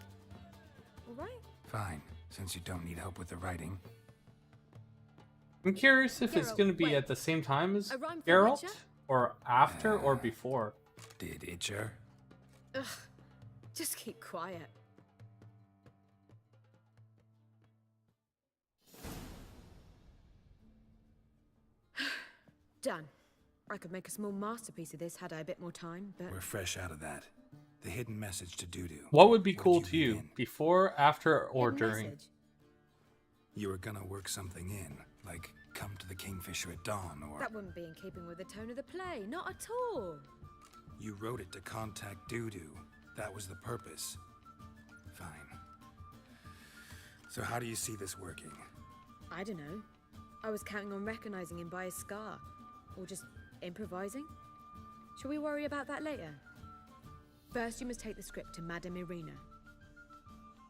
All right? Fine, since you don't need help with the writing. I'm curious if it's Geralt, going to be wait. at the same time as A rhyme for Geralt, Witcher? or after, or before. Did Itcher? Ugh, just keep quiet. Done. I could make a small masterpiece of this had I a bit more time, but... We're fresh out of that. The hidden message to Dudu. What would be Where'd cool to you? begin? Before, after, or Hidden during? message. You were gonna work something in, like come to the Kingfisher at dawn, or... That wouldn't be in keeping with the tone of the play, not at all. You wrote it to contact Dudu. That was the purpose. Fine. So how do you see this working? I don't know. I was counting on recognizing him by his scar. Or just improvising. Shall we worry about that later? First, you must take the script to Madame Irina.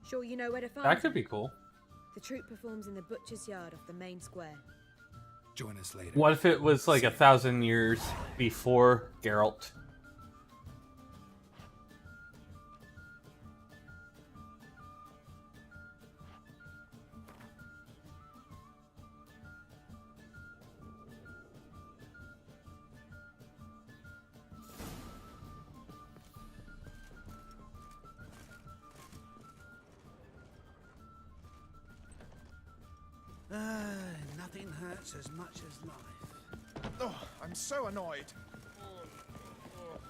Sure you know where to find That could her? be cool. The troupe performs in the butcher's yard off the main square. Join us later. What if it was like 1,000 years before Geralt? Nothing hurts as much as life. Oh, I'm so annoyed.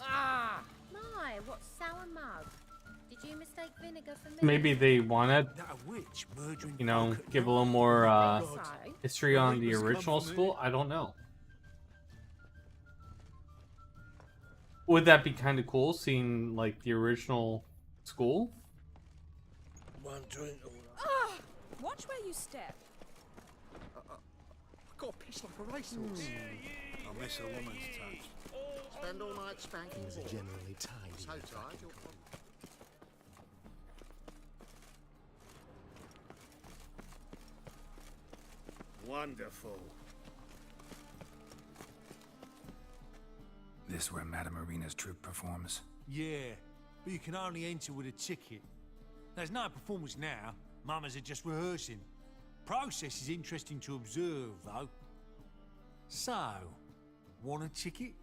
Ah! My, what sour mug. Did you mistake vinegar for me? Maybe they wanted, That a witch murdering you know, folk at give a night? little more Sorry. history on the Must come original from school. me. I don't know. Would that be kind of cool, seeing like the original school? One drink or Ah! Watch where you step. I've got a piss like a racehorse. I miss a woman's touch. Spend all night spanking Things are balls. generally tidy. So tight, you'll Wonderful. This where Madame Irina's troupe performs? Yeah, but you can only enter with a ticket. There's no performance now. Mamas are just rehearsing. Process is interesting to observe, though. So, want a ticket?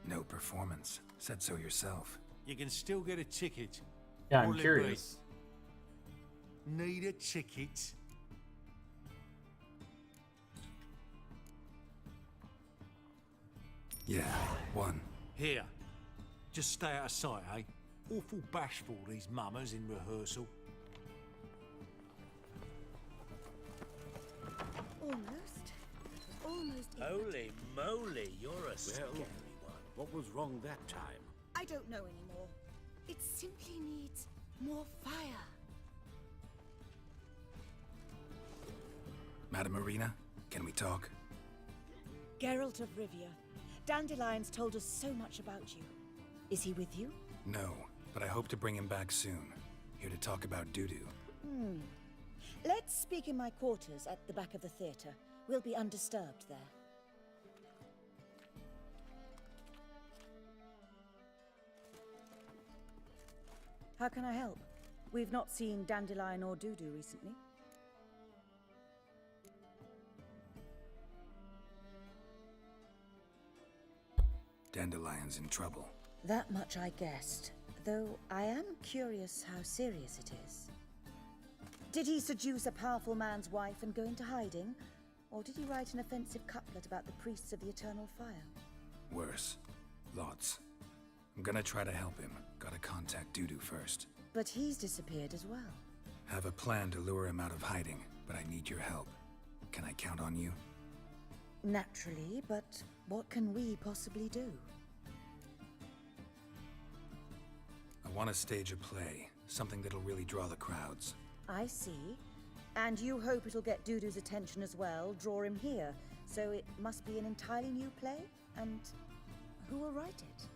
No performance. Said so yourself. You can still get a ticket. Yeah, I'm What'll it curious. be? Need a ticket? Yeah, one. Here. Just stay out of sight, eh? Awful bashful, these mamas in rehearsal. Almost. Holy moly, you're a scary one. What was wrong that time? I don't know anymore. It simply needs more fire. Madame Irina, can we talk? Geralt of Rivia. Dandelion's told us so much about you. Is he with you? No, but I hope to bring him back soon. Here to talk about Dudu. Let's speak in my quarters at the back of the theatre. We'll be undisturbed there. How can I help? We've not seen Dandelion or Dudu recently. Dandelion's in trouble. That much I guessed, though I am curious how serious it is. Did he seduce a powerful man's wife and go into hiding? Or did he write an offensive couplet about the priests of the eternal fire? Worse. Lots. I'm gonna try to help him. Gotta contact Dudu first. But he's disappeared as well. Have a plan to lure him out of hiding, but I need your help. Can I count on you? Naturally, but what can we possibly do? want to stage a play, something that'll really draw the crowds. I see. And you hope it'll get Dudu's attention as well, draw him here. So it must be an entirely new play? And who will write it?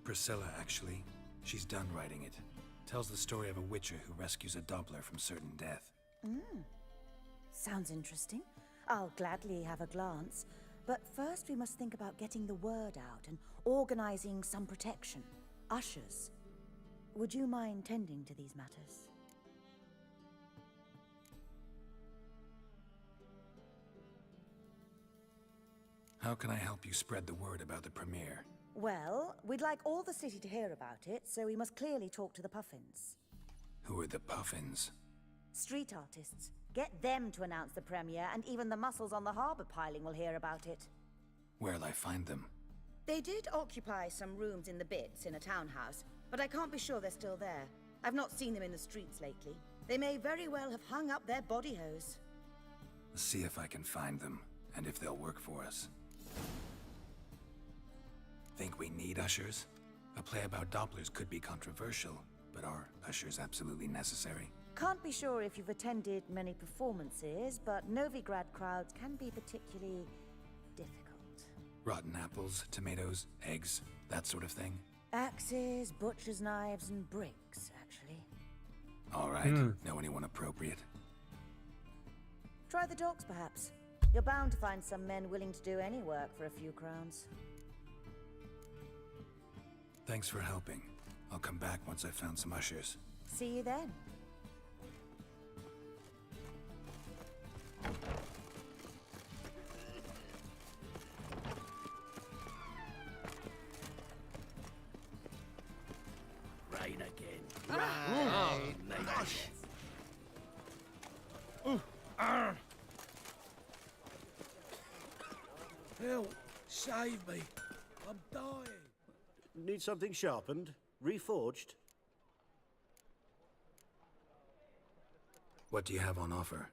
Priscilla, actually. She's done writing it. Tells the story of a witcher who rescues a Doppler from certain death. Sounds interesting. I'll gladly have a glance. But first we must think about getting the word out and organizing some protection. Ushers. Would you mind tending to these matters? How can I help you spread the word about the premiere? Well, we'd like all the city to hear about it, so we must clearly talk to the Puffins. Who are the Puffins? Street artists. Get them to announce the premiere, and even the muscles on the harbor piling will hear about it. Where'll I find them? They did occupy some rooms in the Bits in a townhouse, but I can't be sure they're still there. I've not seen them in the streets lately. They may very well have hung up their body hose. See if I can find them, and if they'll work for us. Think we need ushers? A play about Dopplers could be controversial, but are ushers absolutely necessary? Can't be sure if you've attended many performances, but Novigrad crowds can be particularly difficult. Rotten apples, tomatoes, eggs, that sort of thing? Axes, butcher's knives, and bricks, actually. All right, know anyone appropriate? Try the docks, perhaps. You're bound to find some men willing to do any work for a few crowns. Thanks for helping. I'll come back once I've found some ushers. See you then. Rain again. Help! Save me! I'm dying! Need something sharpened? Reforged? What do you have on offer?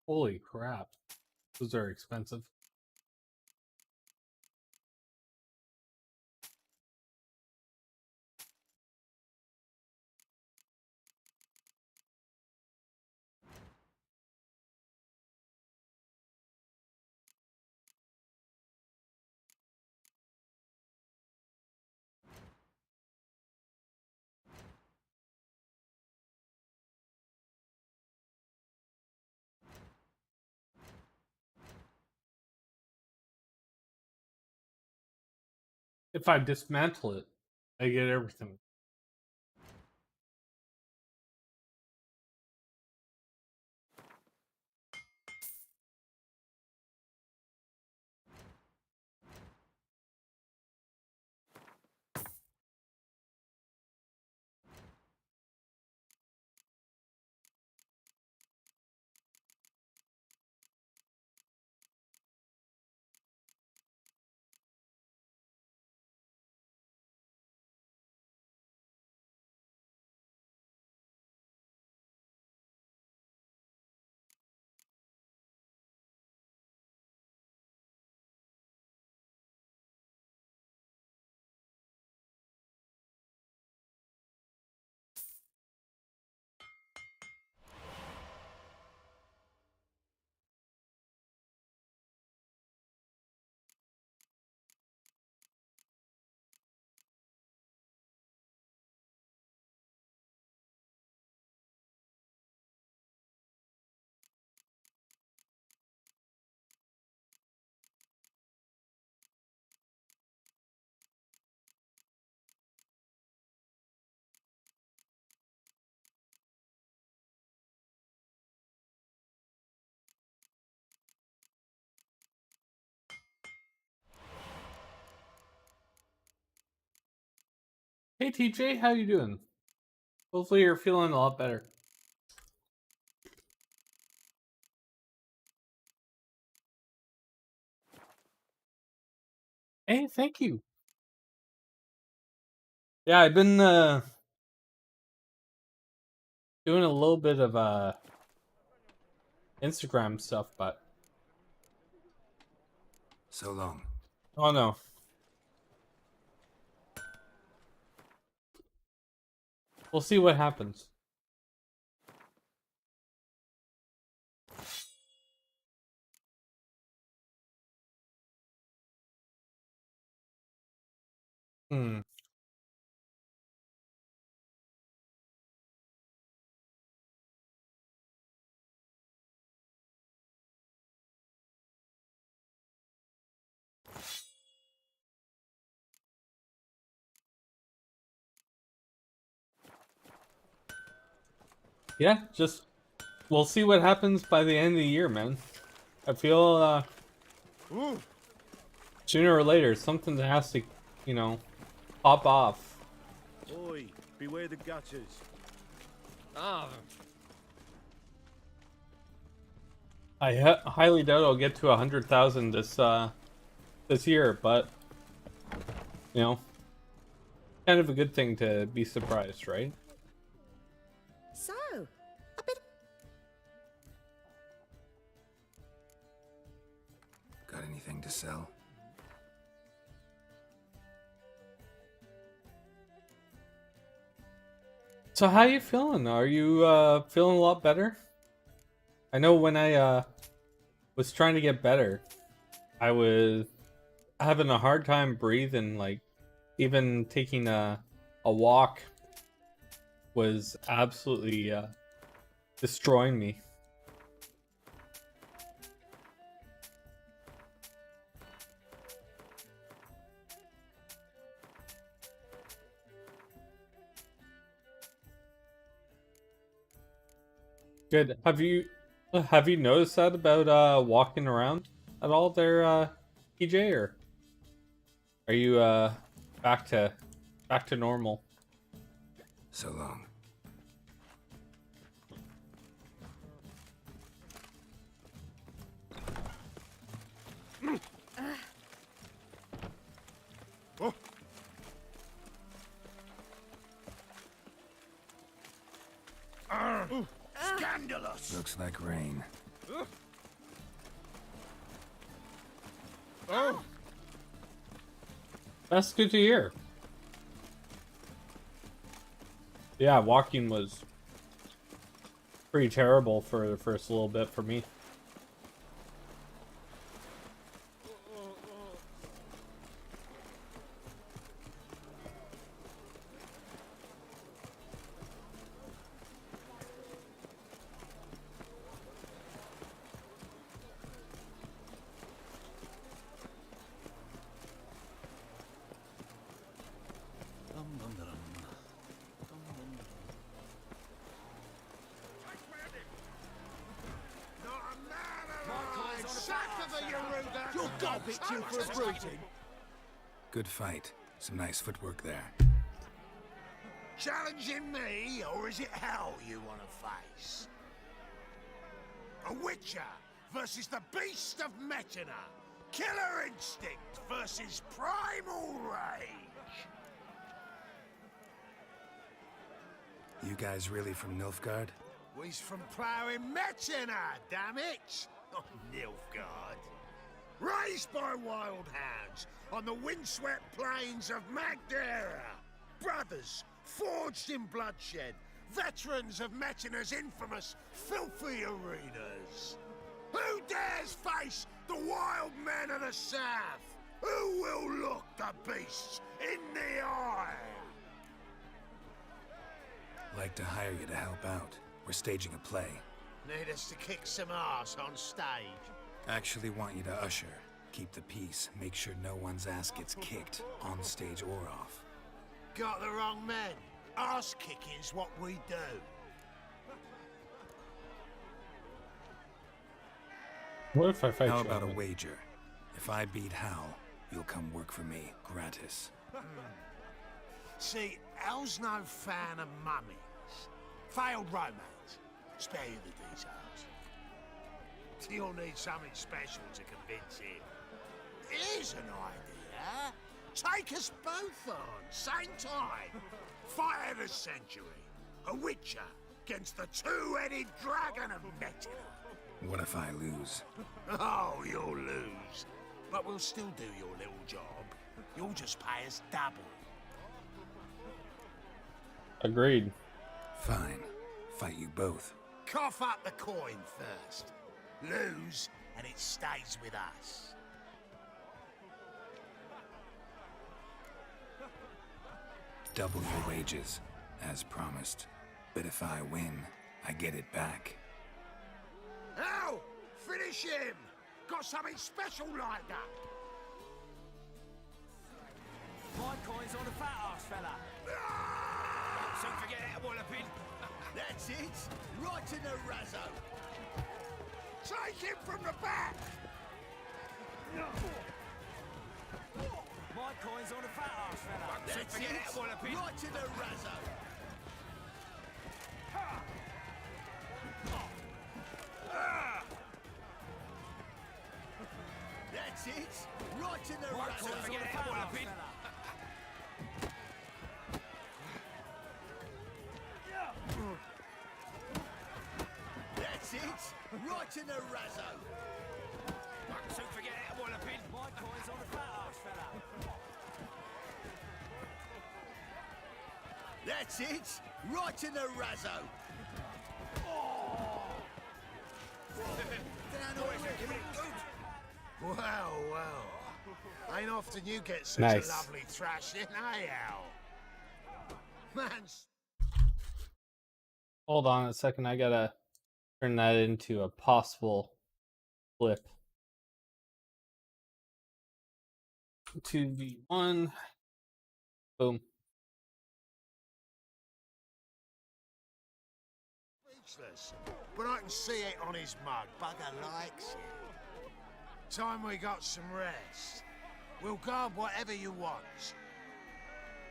Holy crap. Those are expensive. If I dismantle it, I get everything. Hey TJ, how you doing? Hopefully you're feeling a lot better. Hey, thank you. Yeah, I've been doing a little bit of Instagram stuff, but So long. oh no. We'll see what happens. Hmm. Yeah, just we'll see what happens by the end of the year, man. I feel sooner or later something has to, you know, pop off. Oi, beware the gutters. Ah, I highly doubt I'll get to 100,000 this year, but you know, kind of a good thing to be surprised, right? So, Got anything to sell? So how you feeling? Are you feeling a lot better? I know when I was trying to get better, I was having a hard time breathing, like even taking a walk was absolutely destroying me. Good. Have you noticed that about walking around at all there, PJ, or are you back to normal? So long. Scandalous! Looks like rain. That's good to hear. Yeah, walking was pretty terrible for the first little bit for me. You're garbage you for a bruising. Good fight. Some nice footwork there. Challenging me, or is it hell you want to face? A Witcher versus the Beast of Metina. Killer instinct versus primal rage. You guys really from Nilfgaard? We's from ploughing Metina, damn it! Oh, Nilfgaard. Raised by wild hounds on the windswept plains of Magdera. Brothers forged in bloodshed. Veterans of Metina's infamous filthy arenas. Who dares face the wild men of the south? Who will look the beasts in the eye? Like to hire you to help out. We're staging a play. Need us to kick some ass on stage? Actually want you to usher. Keep the peace. Make sure no one's ass gets kicked, on stage or off. Got the wrong men. Ass kicking's what we do. What if I fight How you? about a wager? If I beat Hal, you'll come work for me, gratis. See, Hal's no fan of mummies. Failed romance. Spare you the details. You'll need something special to convince him. Here's an idea. Take us both on, same time. Fight of the century. A Witcher against the two-headed dragon of Metina. What if I lose? Oh, you'll lose. But we'll still do your little job. You'll just pay us double. Agreed. Fine. Fight you both. Cough up the coin first. Lose, and it stays with us. Double your wages, as promised. But if I win, I get it back. Hell! Finish him! Got something special lined up! My coin's on the fat ass fella. So forget that walloping. That's it. Right in the razzo. Take him from the back! My coin's on the fat ass fella. That's forget it. That walloping. Right in the razzo. That's it. Right in the razzo. Forget that walloping. That's it. Right in the razzo. So forget that walloping. My coin's on the fat ass fella. That's it. Right in the razzo. Well, well. Ain't often you get such Nice. a lovely thrashing, eh, Al? Man, Hold on a second. I gotta turn that into a possible flip. 2v1. Boom. speechless. But I can see it on his mug. Bugger likes it. Time we got some rest. We'll guard whatever you want.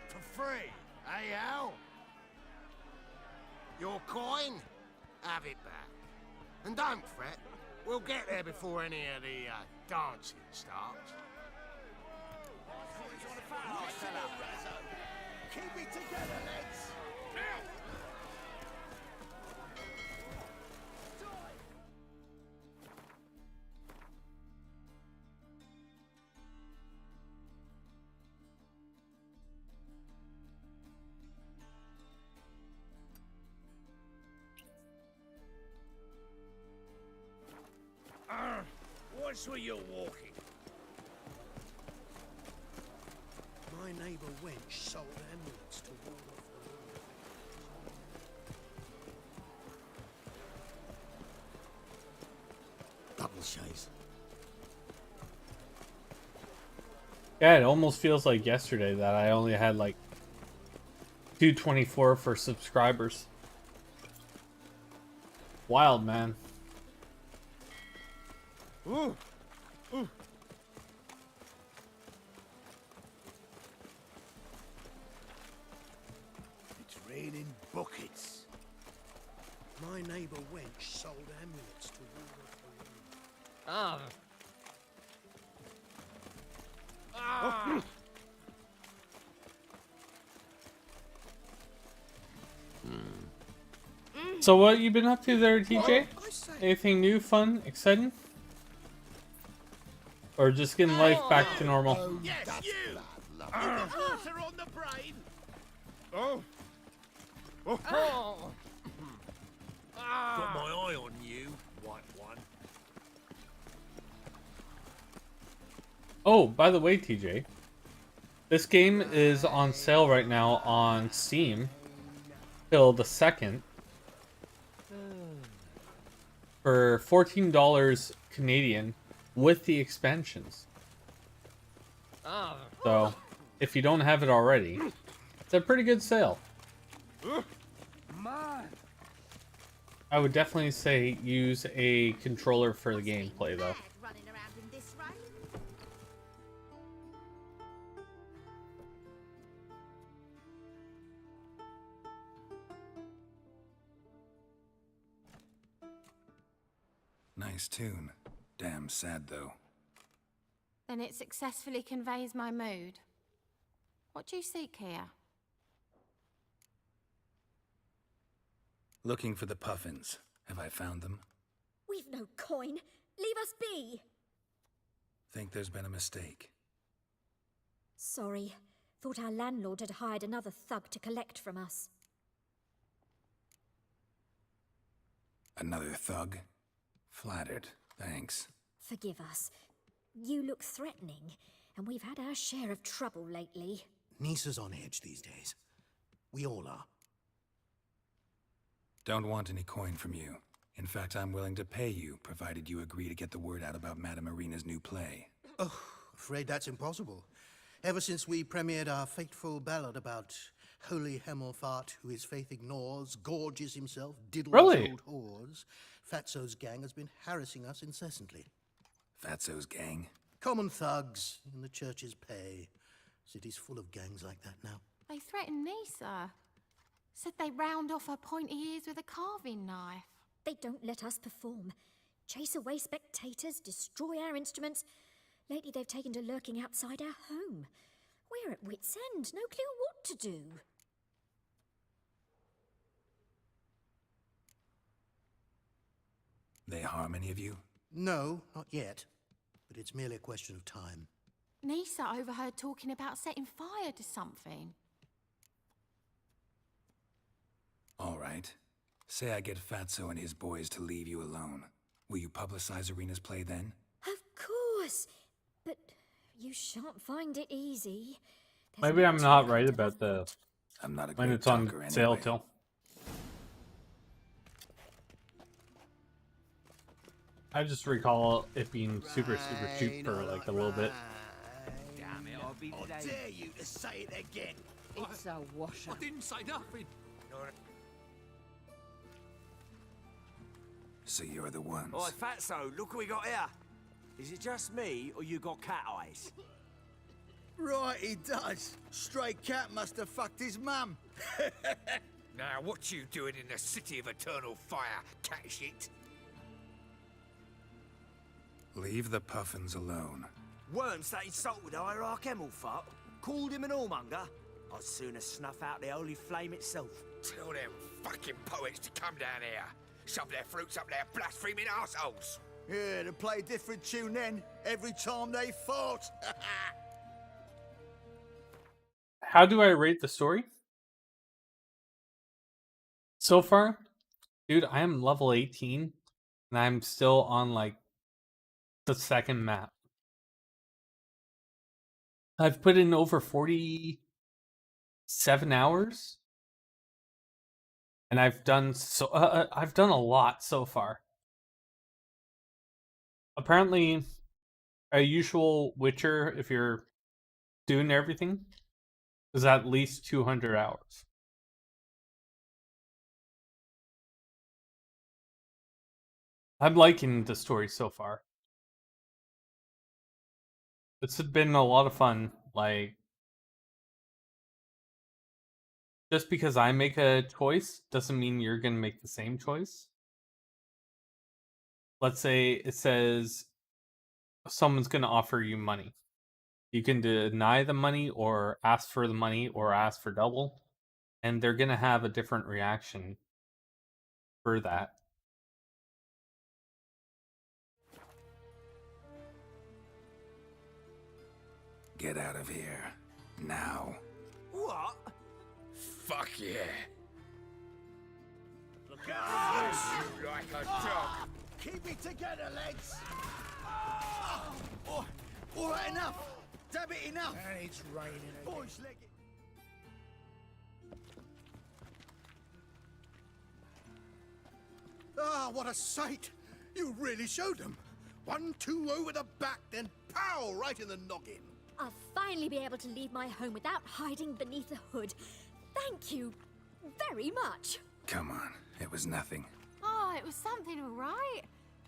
For free, eh, Al? Your coin? Have it back. And don't fret. We'll get there before any of the dancing starts. Keep it together, lads. What's where you're walking? My neighbour wench sold amulets to ward off the Double chase. Yeah, it almost feels like yesterday that I only had like 224 for subscribers. Wild, man. Ooh. Ooh. It's raining buckets. My neighbour wench sold amulets to ward off the rain. Ah! So what you been up to there, TJ? I say- Anything new, fun, exciting? Or just getting life back to normal? Yes, you! You got water on the brain! Oh. Oh! Got my eye on you, white one. Oh, by the way, TJ, this game is on sale right now on Steam till the 2nd for $14 Canadian with the expansions. Ah. So, if you don't have it already, it's a pretty good sale. I would definitely say use a controller for the gameplay, though. Running around in this rain. Nice tune. Damn sad, though. Then it successfully conveys my mood. What do you seek here? Looking for the puffins. Have I found them? We've no coin. Leave us be. Think there's been a mistake. Sorry. Thought our landlord had hired another thug to collect from us. Another thug? Flattered. Thanks. Forgive us. You look threatening, and we've had our share of trouble lately. Nisa's on edge these days. We all are. Don't want any coin from you. In fact, I'm willing to pay you, provided you agree to get the word out about Madame Irina's new play. Oh, afraid that's impossible. Ever since we premiered our fateful ballad about Holy Hemelfart, who his faith ignores, gorges himself, diddles old whores, Fatso's gang has been harassing us incessantly. Fatso's gang? Common thugs in the church's pay. City's full of gangs like that now. They threatened Nisa. Said they round off her pointy ears with a carving knife. They don't let us perform. Chase away spectators, destroy our instruments. Lately they've taken to lurking outside our home. We're at wit's end, no clue what to do. They harm any of you? No, not yet. But it's merely a question of time. Nisa overheard talking about setting fire to something. All right. Say I get Fatso and his boys to leave you alone. Will you publicize Irina's play then? Of course. But you shan't find it easy. Maybe I'm not right about the I'm not a when great it's on talker sale anyway. till. I just recall it being super cheap for like a little bit. Damn it, I'll be I dare you to say it again. It's a washer. I didn't say nothing. So you're the ones. Oi, Fatso, look what we got here. Is it just me, or you got cat eyes? Right, he does. Stray cat must have fucked his mum. Now, what you doing in the city of eternal fire, cat shit? Leave the puffins alone. Worms that insulted Hierarch Hemelfart, called him an whoremonger. I'd sooner snuff out the holy flame itself. Tell them fucking poets to come down here. Shove their fruits up their blaspheming arseholes. Yeah, to play a different tune then, every time they fought. How do I rate the story? So far, dude, I am level 18 and I'm still on like the second map. I've put in over 47 hours and I've done a lot so far. Apparently, a usual Witcher, if you're doing everything, is at least 200 hours. I'm liking the story so far. It's been a lot of fun. Like, just because I make a choice doesn't mean you're going to make the same choice. Let's say it says someone's going to offer you money. You can deny the money or ask for the money or ask for double. And they're going to have a different reaction for that. Get out of here. Now. What? Fuck yeah. Look out! You like a dog. Keep it together, lads. All right, enough. Damn it, enough. And it's raining again. Boys, leg it. Ah, what a sight! You really showed them. 1-2 over the back, then pow, right in the noggin. I'll finally be able to leave my home without hiding beneath a hood. Thank you very much. Come on, it was nothing. Oh, it was something, all right.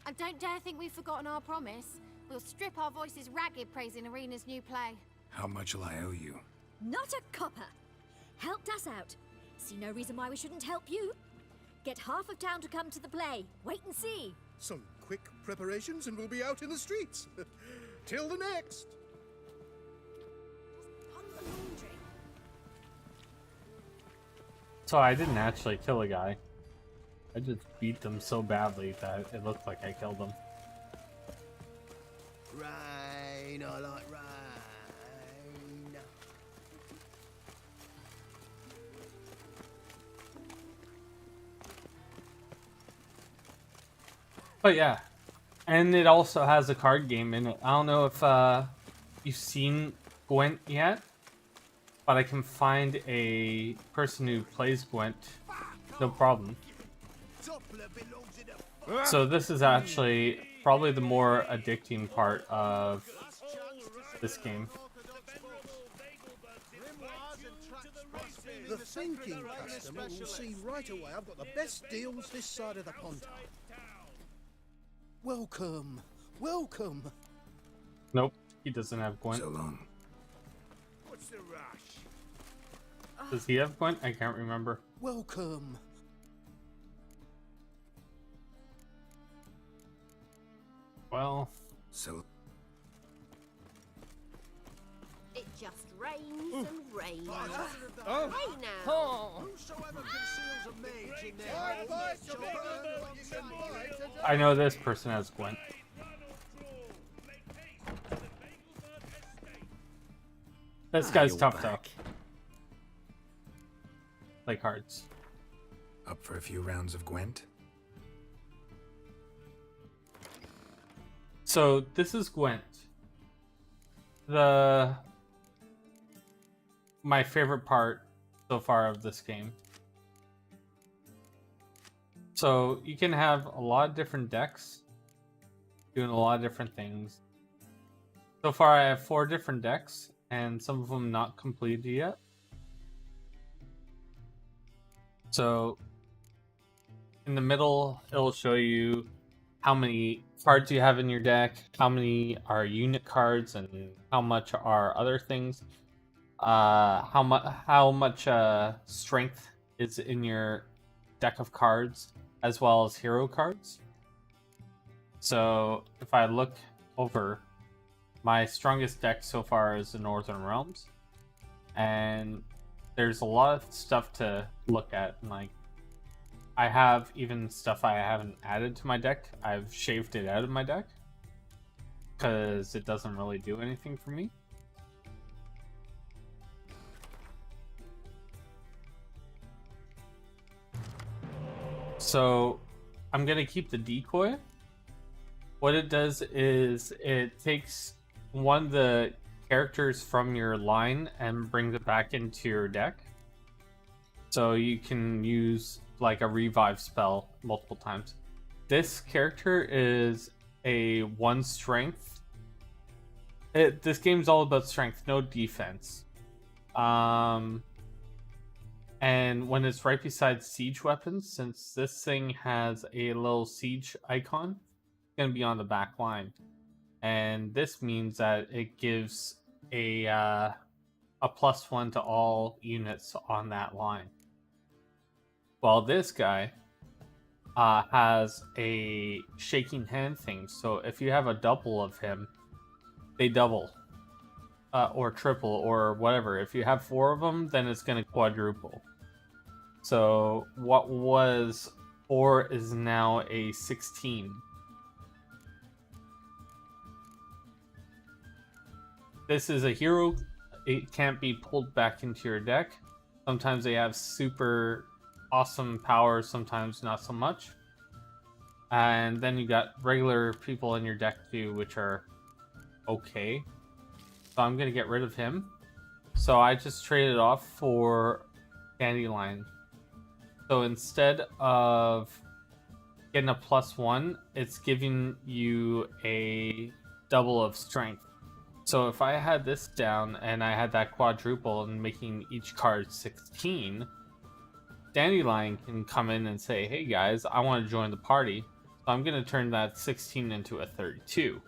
And don't dare think we've forgotten our promise. We'll strip our voices ragged praising Irina's new play. How much will I owe you? Not a copper. Helped us out. See no reason why we shouldn't help you. Get half of town to come to the play. Wait and see. Some quick preparations and we'll be out in the streets. Till the next. On the laundry. So I didn't actually kill a guy. I just beat them so badly that it looked like I killed them. Rain, I like rain. But yeah, and it also has a card game in it. I don't know if you've seen Gwent yet, but I can find a person who plays Gwent, no problem. So this is actually probably the more addicting part of this game. The thinking customer will see right away I've got the best deals this side of the pond. Welcome, welcome. Nope, he doesn't have Gwent. So long. What's the rush? Does he have Gwent? I can't remember. Welcome. Well, so It just rains and rains. Oh. Hey now. Oh. Whosoever conceals a mage in their home shall burn alongside. I know this person has Gwent. This guy's you're tough back. though. Play cards. Up for a few rounds of Gwent? So this is Gwent. My favorite part so far of this game. So you can have a lot of different decks doing a lot of different things. So far I have 4 different decks and some of them not completed yet. So in the middle it'll show you how many cards you have in your deck, how many are unit cards, and how much are other things. How much strength is in your deck of cards, as well as hero cards. So if I look over, my strongest deck so far is the Northern Realms, and there's a lot of stuff to look at. Like, I have even stuff I haven't added to my deck. I've shaved it out of my deck because it doesn't really do anything for me. So I'm gonna keep the decoy. What it does is it takes one of the characters from your line and brings it back into your deck. So you can use like a revive spell multiple times. This character is a 1 strength. This game's all about strength, no defense. And when it's right beside siege weapons, since this thing has a little siege icon, it's going to be on the back line. And this means that it gives a +1 to all units on that line. While this guy has a shaking hand thing, so if you have a double of him, they double. Or triple, or whatever. If you have 4 of them, then it's going to quadruple. So what was 4 is now a 16. This is a hero. It can't be pulled back into your deck. Sometimes they have super awesome powers, sometimes not so much. And then you got regular people in your deck too, which are okay. So I'm going to get rid of him. So I just traded off for Dandelion. So instead of getting a +1, it's giving you a double of strength. So if I had this down and I had that quadruple and making each card 16, Dandelion can come in and say, hey guys, I want to join the party. So I'm going to turn that 16 into a 32.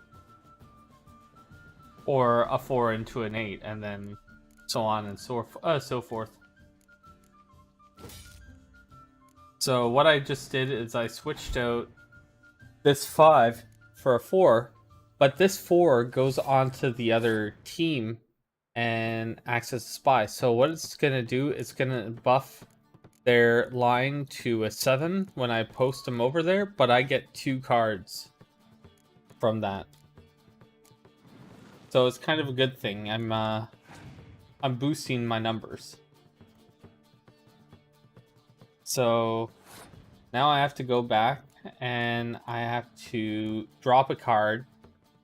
Or a 4 into an 8, and then so on and so forth. So what I just did is I switched out this 5 for a 4, but this 4 goes on to the other team and acts as a spy. So what it's going to do is going to buff their line to a 7 when I post them over there, but I get 2 cards from that. So it's kind of a good thing. I'm boosting my numbers. So now I have to go back and I have to drop a card,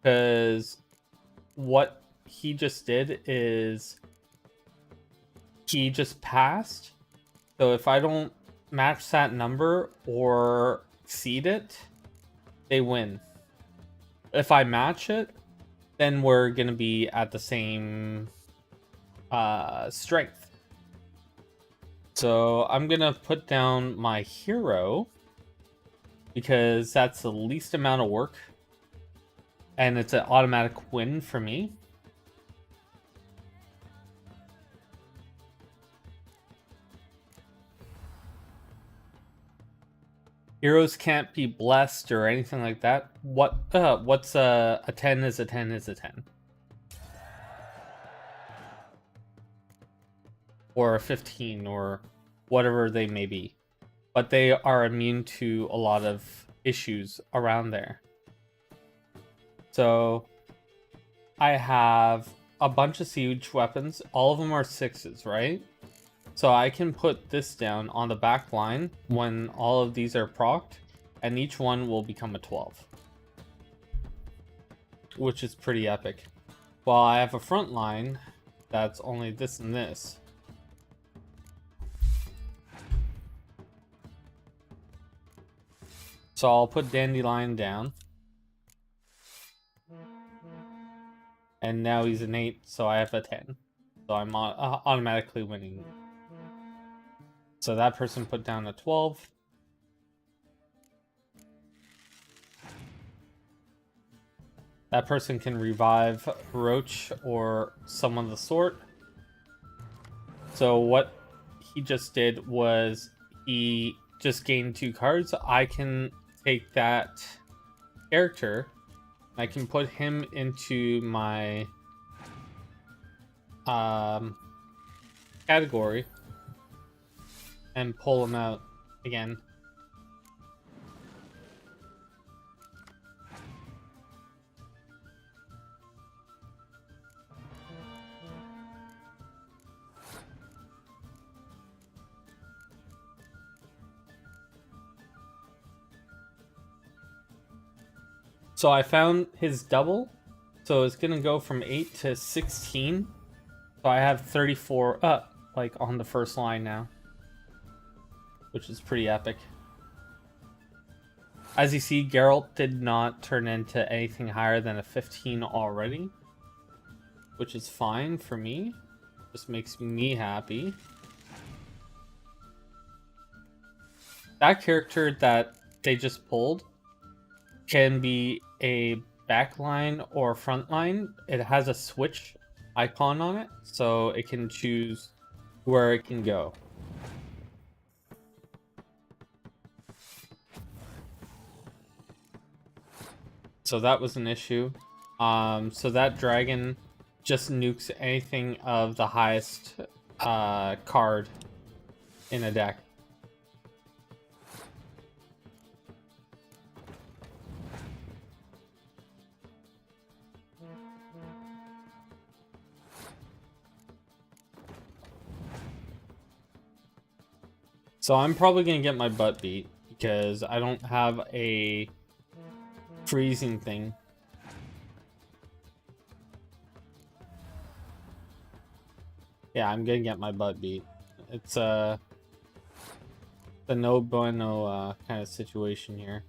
because what he just did is he just passed. So if I don't match that number or exceed it, they win. If I match it, then we're going to be at the same strength. So I'm going to put down my hero, because that's the least amount of work. And it's an automatic win for me. Heroes can't be blessed or anything like that. What's a 10 is a 10 is a 10. Or a 15 or whatever they may be. But they are immune to a lot of issues around there. So I have a bunch of siege weapons. All of them are 6s, right? So I can put this down on the back line when all of these are procced, and each one will become a 12. Which is pretty epic. While I have a front line that's only this and this. So I'll put Dandelion down. And now he's an 8, so I have a 10. So I'm automatically winning. So that person put down a 12. That person can revive Roach or someone of the sort. So what he just did was he just gained 2 cards. I can take that character, I can put him into my category and pull him out again. So I found his double, so it's gonna go from 8 to 16. So I have 34 like on the first line now, which is pretty epic. As you see, Geralt did not turn into anything higher than a 15 already, which is fine for me. Just makes me happy. That character that they just pulled can be a backline or frontline. It has a switch icon on it, so it can choose where it can go. So that was an issue. So that dragon just nukes anything of the highest card in a deck. So I'm probably going to get my butt beat because I don't have a freezing thing. Yeah, I'm going to get my butt beat. It's the no bueno kind of situation here.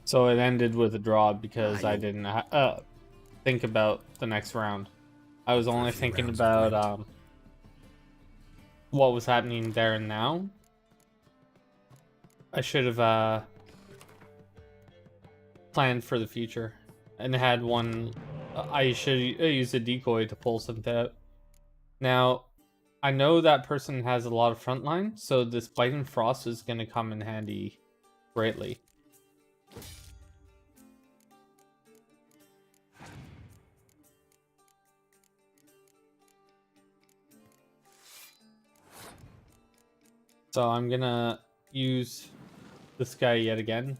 So it ended with a draw because I didn't think about the next round. I was only thinking about what was happening there and now. I should have planned for the future, and had one. I should use a decoy to pull something out. Now, I know that person has a lot of frontline, so this Bite and Frost is going to come in handy greatly. So I'm gonna use this guy yet again.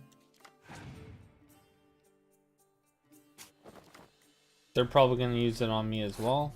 They're probably gonna use it on me as well.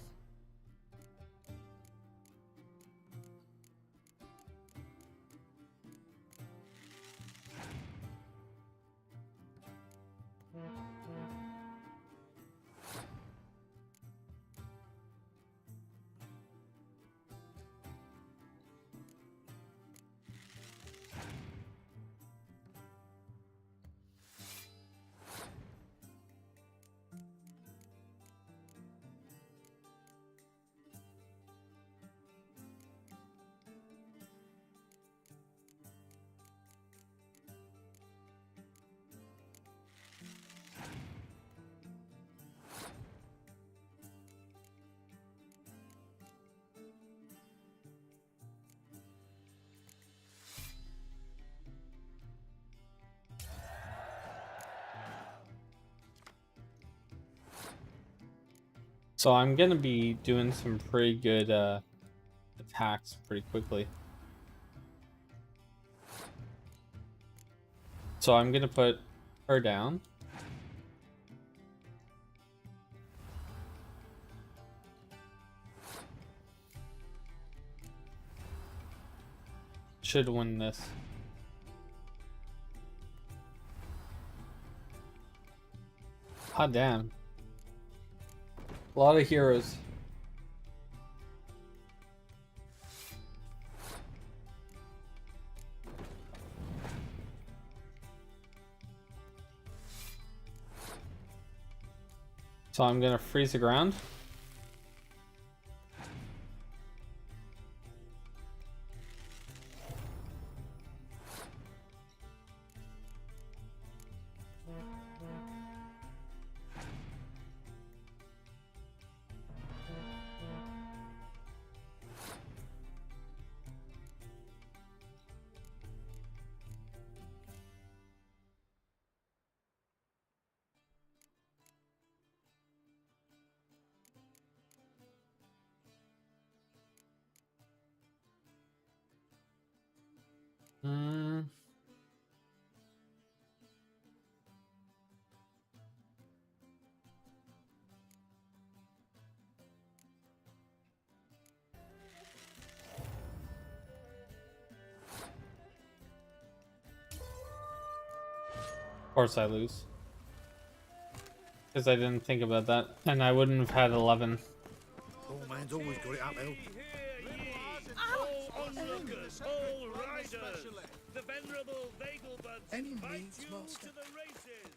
So I'm gonna be doing some pretty good attacks pretty quickly. So I'm gonna put her down. Should win this. Hot damn. A lot of heroes. So I'm gonna freeze the ground. Of course I lose. Because I didn't think about that. And I wouldn't have had 11. Oh, man's always got it uphill. All onlookers, all riders, the venerable Vagelbuds invite you to the races.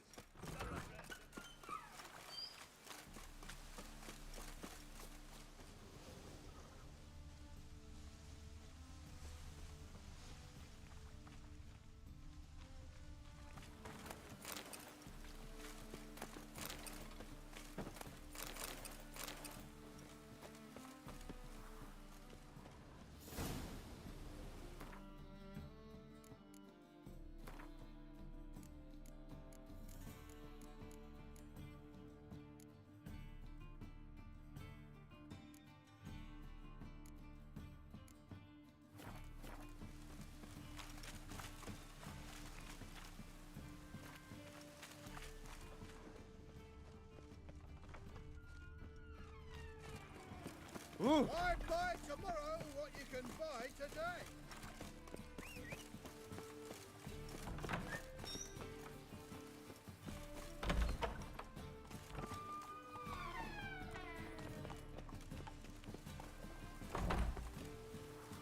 I buy tomorrow what you can buy today.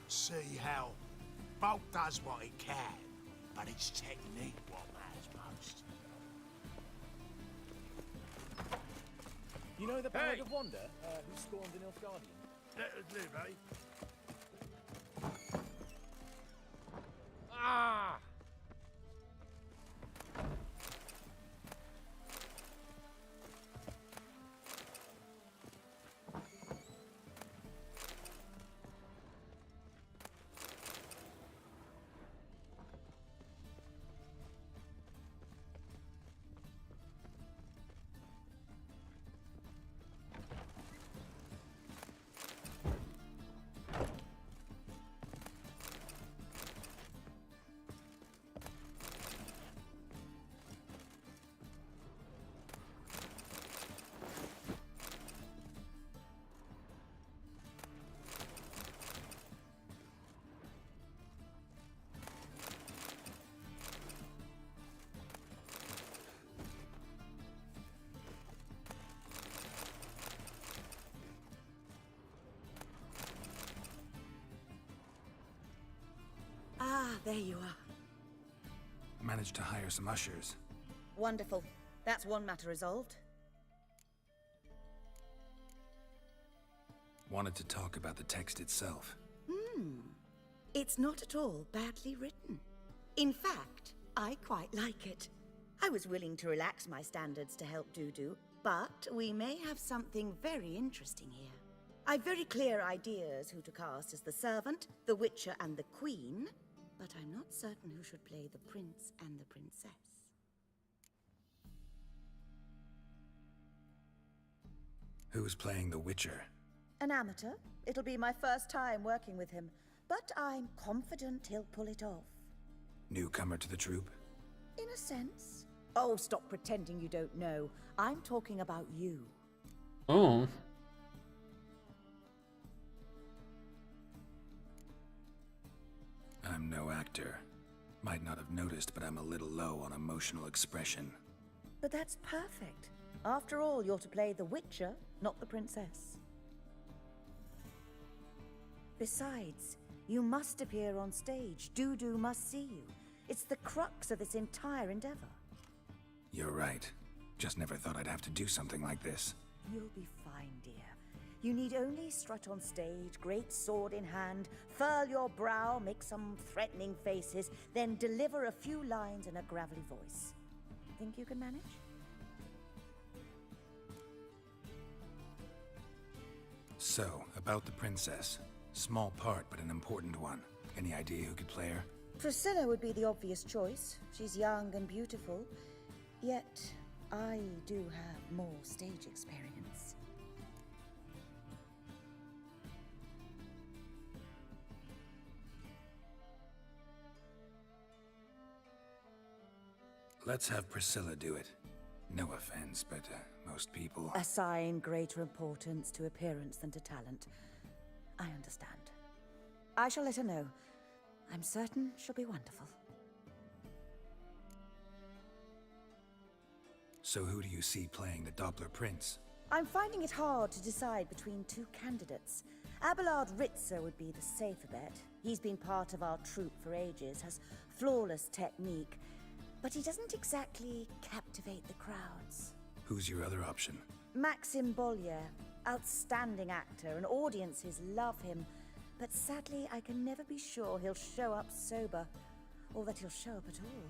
See how Bolt does what he can, but it's technique what matters most. You know the Ballad of Wanda, who spawned the Nilfgaardian? Let us live, eh? Ah! there you are. Managed to hire some ushers. Wonderful. That's one matter resolved. Wanted to talk about the text itself. It's not at all badly written. In fact, I quite like it. I was willing to relax my standards to help Dudu, but we may have something very interesting here. I've very clear ideas who to cast as the servant, the witcher, and the queen, but I'm not certain who should play the prince and the princess. Who's playing the Witcher? An amateur. It'll be my first time working with him, but I'm confident he'll pull it off. Newcomer to the troupe? In a sense. Oh, stop pretending you don't know. I'm talking about you. Oh. I'm no actor. Might not have noticed, but I'm a little low on emotional expression. But that's perfect. After all, you're to play the Witcher, not the princess. Besides, you must appear on stage. Dudu must see you. It's the crux of this entire endeavor. You're right. Just never thought I'd have to do something like this. You'll be fine, dear. You need only strut on stage, great sword in hand, furl your brow, make some threatening faces, then deliver a few lines in a gravelly voice. Think you can manage? So, about the princess. Small part, but an important one. Any idea who could play her? Priscilla would be the obvious choice. She's young and beautiful. Yet, I do have more stage experience. Let's have Priscilla do it. No offense, but most people... Assign greater importance to appearance than to talent. I understand. I shall let her know. I'm certain she'll be wonderful. So who do you see playing the Doppler Prince? I'm finding it hard to decide between two candidates. Abelard Ritzer would be the safer bet. He's been part of our troupe for ages, has flawless technique, but he doesn't exactly captivate the crowds. Who's your other option? Maxim Bollier, outstanding actor, and audiences love him. But sadly, I can never be sure he'll show up sober, or that he'll show up at all.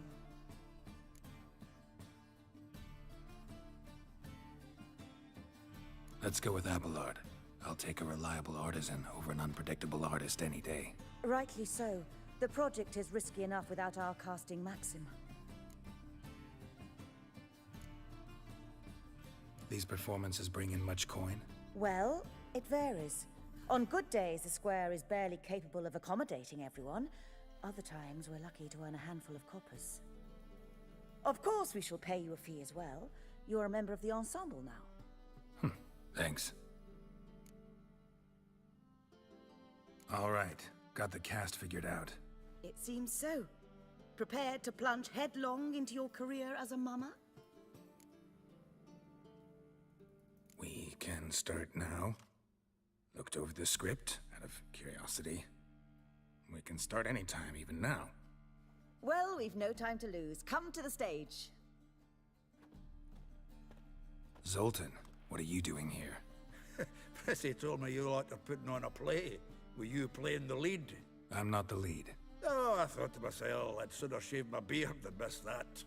Let's go with Abelard. I'll take a reliable artisan over an unpredictable artist any day. Rightly so. The project is risky enough without our casting Maxim. These performances bring in much coin? Well, it varies. On good days, the square is barely capable of accommodating everyone. Other times, we're lucky to earn a handful of coppers. Of course, we shall pay you a fee as well. You're a member of the ensemble now. Thanks. All right, got the cast figured out. It seems so. Prepared to plunge headlong into your career as a mama? We can start now. Looked over the script, out of curiosity. We can start anytime, even now. Well, we've no time to lose. Come to the stage. Zoltan, what are you doing here? Prissy told me you liked putting on a play. Were you playing the lead? I'm not the lead. Oh, I thought to myself, I'd sooner shave my beard than miss that.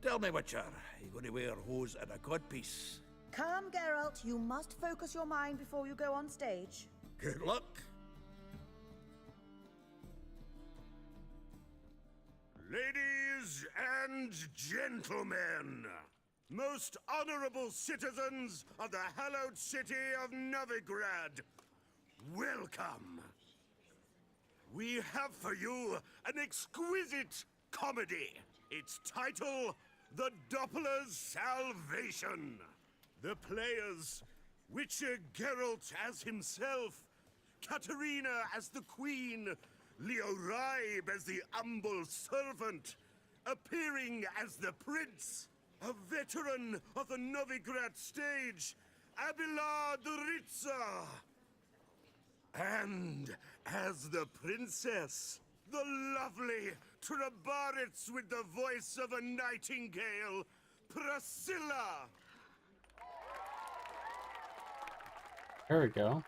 Tell me, Witcher, you going to wear hose and a codpiece? Come, Geralt. You must focus your mind before you go on stage. Good luck. Ladies and gentlemen, most honorable citizens of the hallowed city of Novigrad, welcome. We have for you an exquisite comedy. Its title, The Doppler's Salvation. The players, Witcher Geralt as himself, Katerina as the queen, Leo Raib as the humble servant, appearing as the prince, a veteran of the Novigrad stage, Abelard Ritzer. And as the princess, the lovely Trebarits with the voice of a nightingale, Priscilla! There we go.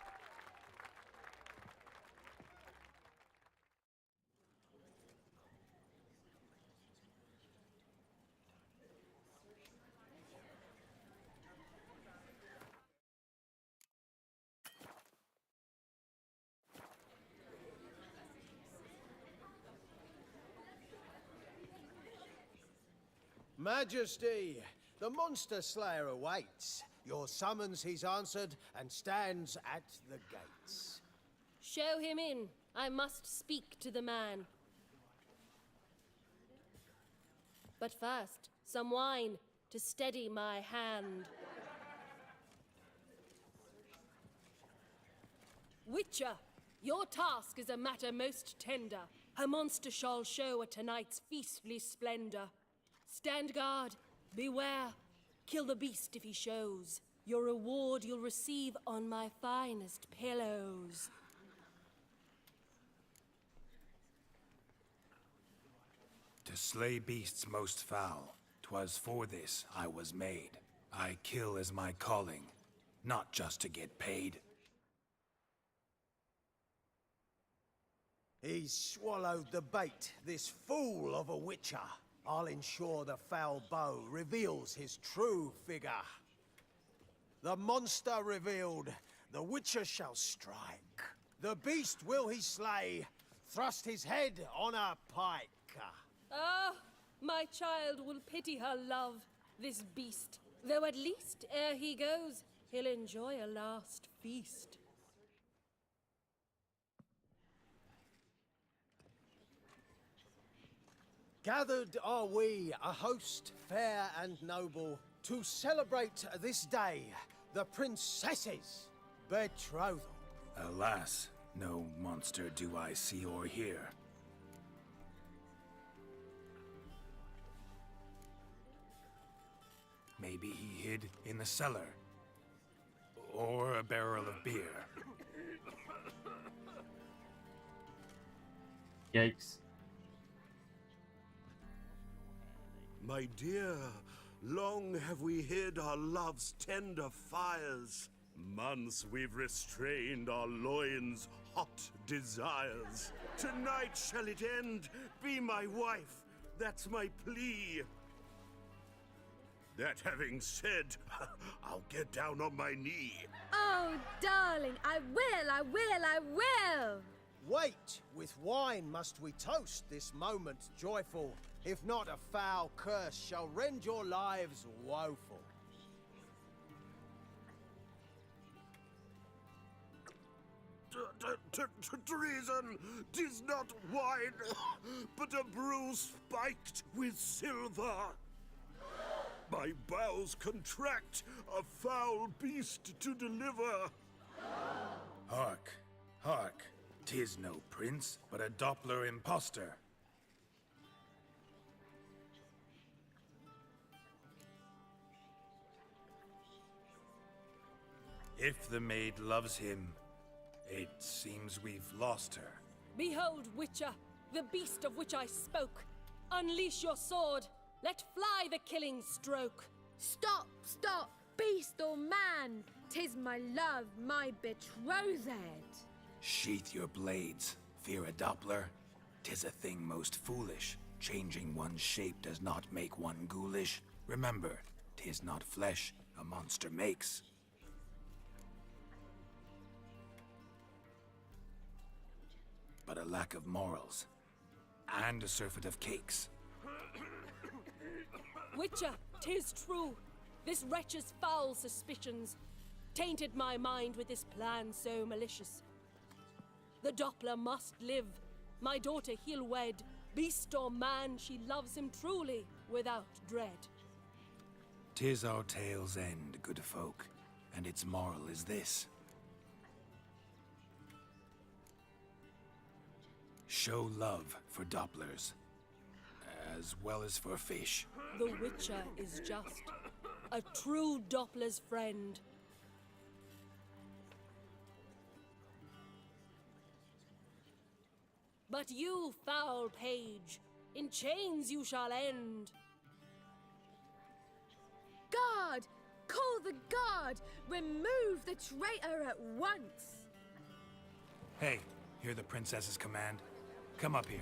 Majesty, the monster slayer awaits. Your summons he's answered and stands at the gates. Show him in. I must speak to the man. But first, some wine to steady my hand. Witcher, your task is a matter most tender. A monster shall show at tonight's feastly splendor. Stand guard, beware, kill the beast if he shows. Your reward you'll receive on my finest pillows. To slay beasts most foul, 'twas for this I was made. I kill as my calling, not just to get paid. He's swallowed the bait, this fool of a witcher. I'll ensure the foul bow reveals his true figure. The monster revealed, the witcher shall strike. The beast will he slay, thrust his head on a pike. Ah, my child will pity her love, this beast. Though at least, ere he goes, he'll enjoy a last feast. Gathered are we, a host fair and noble, to celebrate this day, the princess's betrothal. Alas, no monster do I see or hear. Maybe he hid in the cellar. Or a barrel of beer. Yikes. My dear, long have we hid our love's tender fires. Months we've restrained our loins' hot desires. Tonight shall it end, be my wife, that's my plea. That having said, I'll get down on my knee. Oh, darling, I will! Wait, with wine must we toast this moment joyful. If not, a foul curse shall rend your lives woeful. Treason! 'Tis not wine, but a brew spiked with silver. My bowels contract, a foul beast to deliver. Hark, hark, 'tis no prince, but a Doppler impostor. If the maid loves him, it seems we've lost her. Behold, Witcher, the beast of which I spoke. Unleash your sword. Let fly the killing stroke. Stop, beast or man! 'Tis my love, my betrothed. Sheath your blades, fear a Doppler. 'Tis a thing most foolish. Changing one's shape does not make one ghoulish. Remember, 'tis not flesh a monster makes. But a lack of morals, and a surfeit of cakes. Witcher, 'tis true. This wretch's foul suspicions tainted my mind with this plan so malicious. The Doppler must live. My daughter he'll wed. Beast or man, she loves him truly, without dread. 'Tis our tale's end, good folk, and its moral is this. Show love for Dopplers, as well as for fish. The Witcher is just a true Doppler's friend. But you, foul page, in chains you shall end. Guard! Call the guard! Remove the traitor at once! Hey, hear the princess's command? Come up here.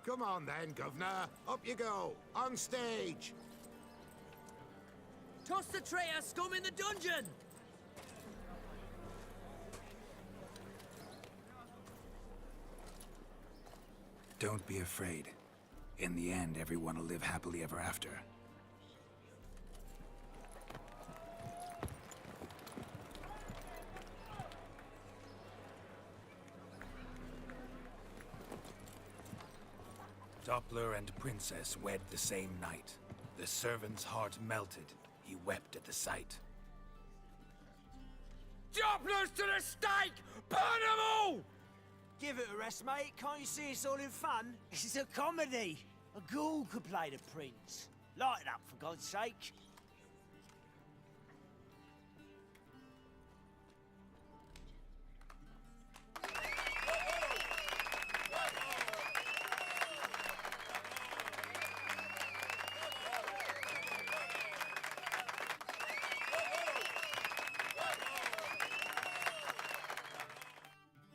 Come on then, Governor. Up you go. On stage. Toss the traitor scum in the dungeon! Don't be afraid. In the end, everyone will live happily ever after. Doppler and Princess wed the same night. The servant's heart melted. He wept at the sight. Dopplers to the stake! Burn them all! Give it a rest, mate. Can't you see it's all in fun? This is a comedy. A ghoul could play the prince. Lighten up, for God's sake.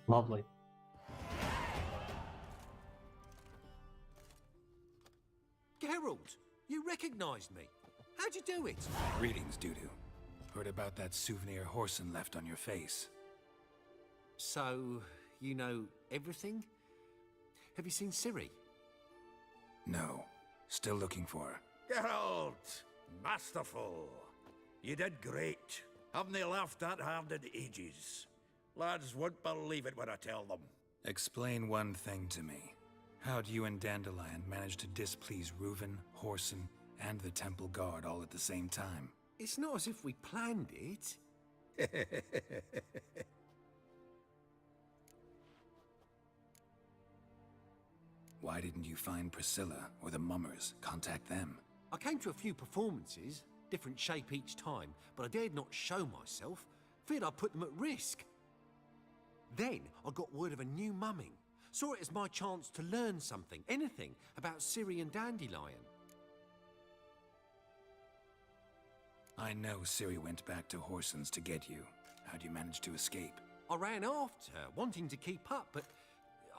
Lovely. Geralt, you recognized me. How'd you do it? Greetings, Dudu. Heard about that souvenir Whoreson left on your face. So, you know everything? Have you seen Ciri? No. Still looking for her. Geralt! Masterful! You did great. Haven't they laughed that hard in ages? Lads won't believe it when I tell them. Explain one thing to me. How'd you and Dandelion manage to displease Reuven, Whoreson, and the Temple Guard all at the same time? It's not as if we planned it. Why didn't you find Priscilla or the Mummers? Contact them. I came to a few performances, different shape each time, but I dared not show myself. Feared I'd put them at risk. Then I got word of a new mumming. Saw it as my chance to learn something, anything, about Ciri and Dandelion. I know Ciri went back to Whoreson's to get you. How'd you manage to escape? I ran after her, wanting to keep up, but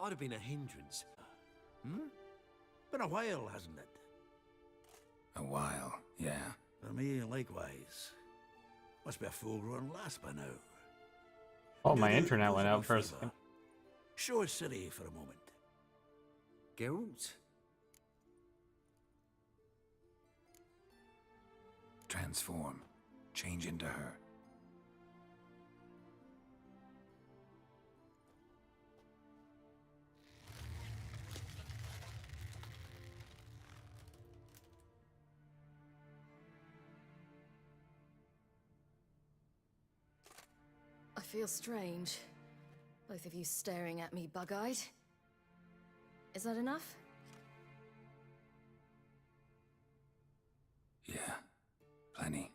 I'd have been a hindrance. Been a while, hasn't it? A while, yeah. For me, likewise. Must be a full-grown lass by now. Oh, my internet went out for a favor. second. Show us Ciri for a moment. Geralt? Transform. Change into her. I feel strange. Both of you staring at me bug-eyed. Is that enough? Yeah. Plenty.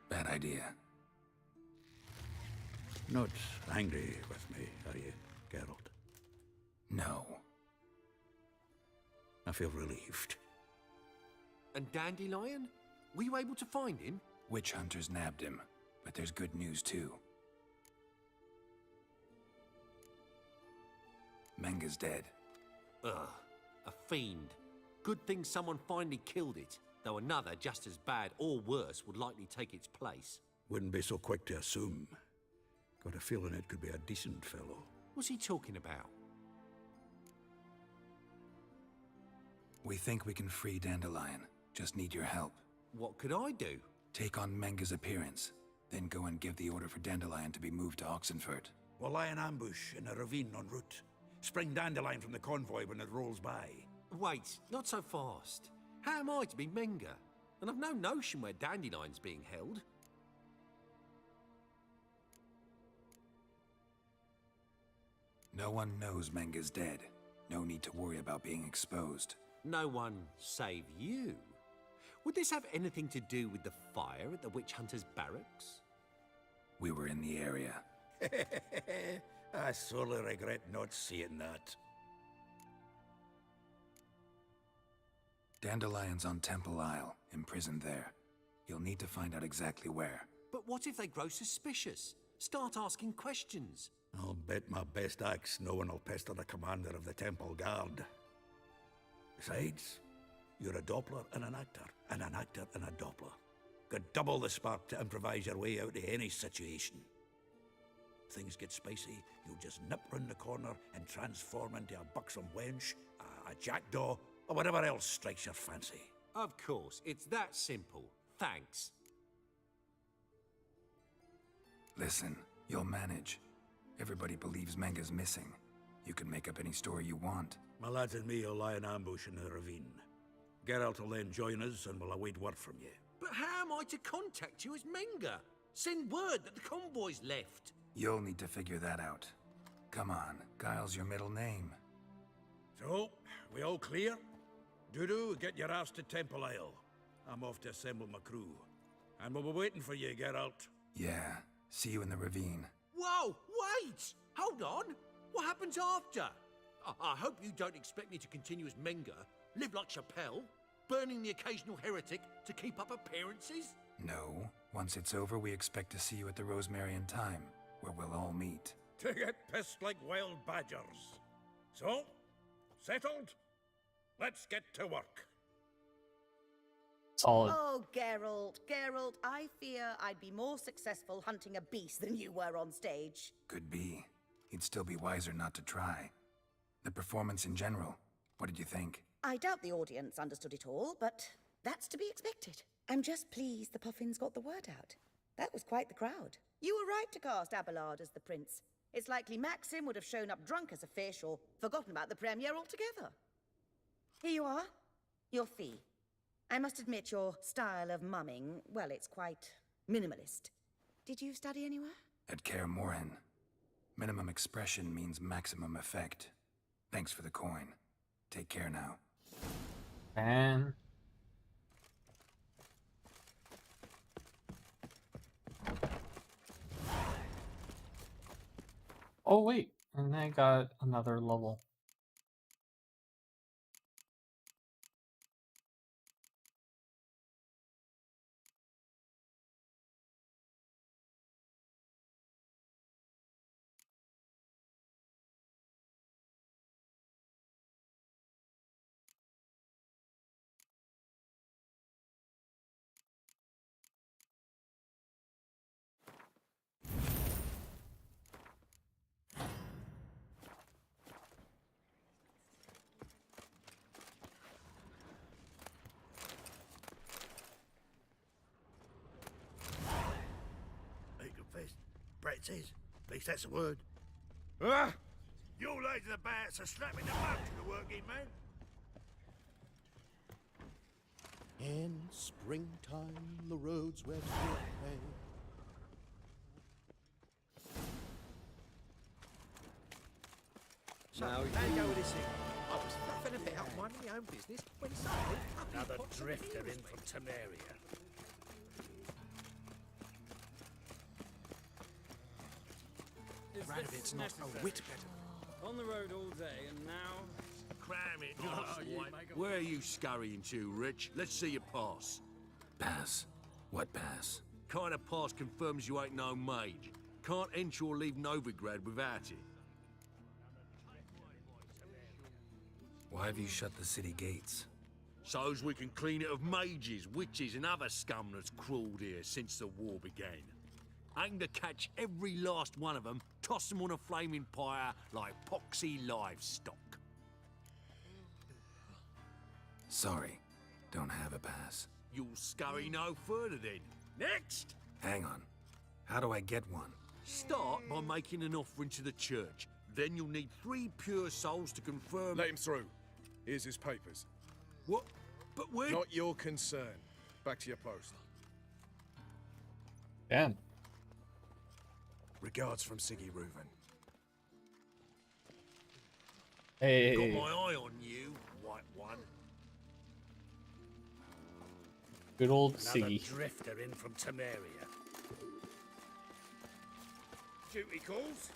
Bad idea. Not angry with me, are you, Geralt? No. I feel relieved. And Dandelion? Were you able to find him? Witch hunters nabbed him, but there's good news too. Menga's dead. Ugh, a fiend. Good thing someone finally killed it, though another just as bad or worse would likely take its place. Wouldn't be so quick to assume. Got a feeling it could be a decent fellow. What's he talking about? We think we can free Dandelion. Just need your help. What could I do? Take on Menga's appearance, then go and give the order for Dandelion to be moved to Oxenfurt. We'll lie in ambush in a ravine en route. Spring Dandelion from the convoy when it rolls by. Wait, not so fast. How am I to be Menga? And I've no notion where Dandelion's being held. No one knows Menga's dead. No need to worry about being exposed. No one save you. Would this have anything to do with the fire at the witch hunter's barracks? we were in the area. I sorely regret not seeing that. Dandelion's on Temple Isle, imprisoned there. You'll need to find out exactly where. But what if they grow suspicious? Start asking questions. I'll bet my best axe no one will pester the commander of the Temple Guard. Besides, you're a Doppler and an actor and a Doppler. Got double the spark to improvise your way out of any situation. If things get spicy, you'll just nip round the corner and transform into a buxom wench, a jackdaw, or whatever else strikes your fancy. Of course, it's that simple. Thanks. Listen, you'll manage. Everybody believes Menga's missing. You can make up any story you want. My lads and me will lie in ambush in the ravine. Geralt will then join us and will await word from you. But how am I to contact you as Menga? Send word that the convoy's left. You'll need to figure that out. Come on, Guile's your middle name. So, we all clear? Dudu, get your ass to Temple Isle. I'm off to assemble my crew. And we'll be waiting for you, Geralt. Yeah, see you in the ravine. Whoa, wait! Hold on! What happens after? I hope you don't expect me to continue as Menga, live like Chappelle, burning the occasional heretic to keep up appearances? No. Once it's over, we expect to see you at the Rosemary Time, where we'll all meet. To get pissed like wild badgers. So, settled? Let's get to work. Solid. Oh, Geralt, I fear I'd be more successful hunting a beast than you were on stage. Could be. He'd still be wiser not to try. The performance in general, what did you think? I doubt the audience understood it all, but that's to be expected. I'm just pleased the Puffins got the word out. That was quite the crowd. You were right to cast Abelard as the prince. It's likely Maxim would have shown up drunk as a fish or forgotten about the premiere altogether. Here you are, your fee. I must admit your style of mumming, well, it's quite minimalist. Did you study anywhere? At Kaer Morhen. Minimum expression means maximum effect. Thanks for the coin. Take care now. And oh wait, and I got another level. Brett says. At least that's a word. Ah! You lads are about to slap in the mud to the working man. In springtime, the roads wet with hay. So, how you go with this thing? I was fluffing a bit out minding my own business when suddenly Another drifter in from Temeria. Radovid's not a whit better. On the road all day, and now... Cram it, arsewipe. Where are you scurrying to, Rich? Let's see your pass. Pass? What pass? Kind of pass confirms you ain't no mage. Can't enter or leave Novigrad without it. Why have you shut the city gates? So's we can clean it of mages, witches, and other scum that's crawled here since the war began. Aim to catch every last one of them, toss them on a flaming pyre like poxy livestock. Sorry, don't have a pass. You'll scurry no further then. Next! Hang on. How do I get one? Start by making an offering to the church. Then you'll need 3 pure souls to confirm... Let him through. Here's his papers. What? But where... Not your concern. Back to your post. Damn. Regards from Siggy Reuven. Hey. Got my eye on you, white one. Good old Another Siggy. drifter in from Temeria. duty calls.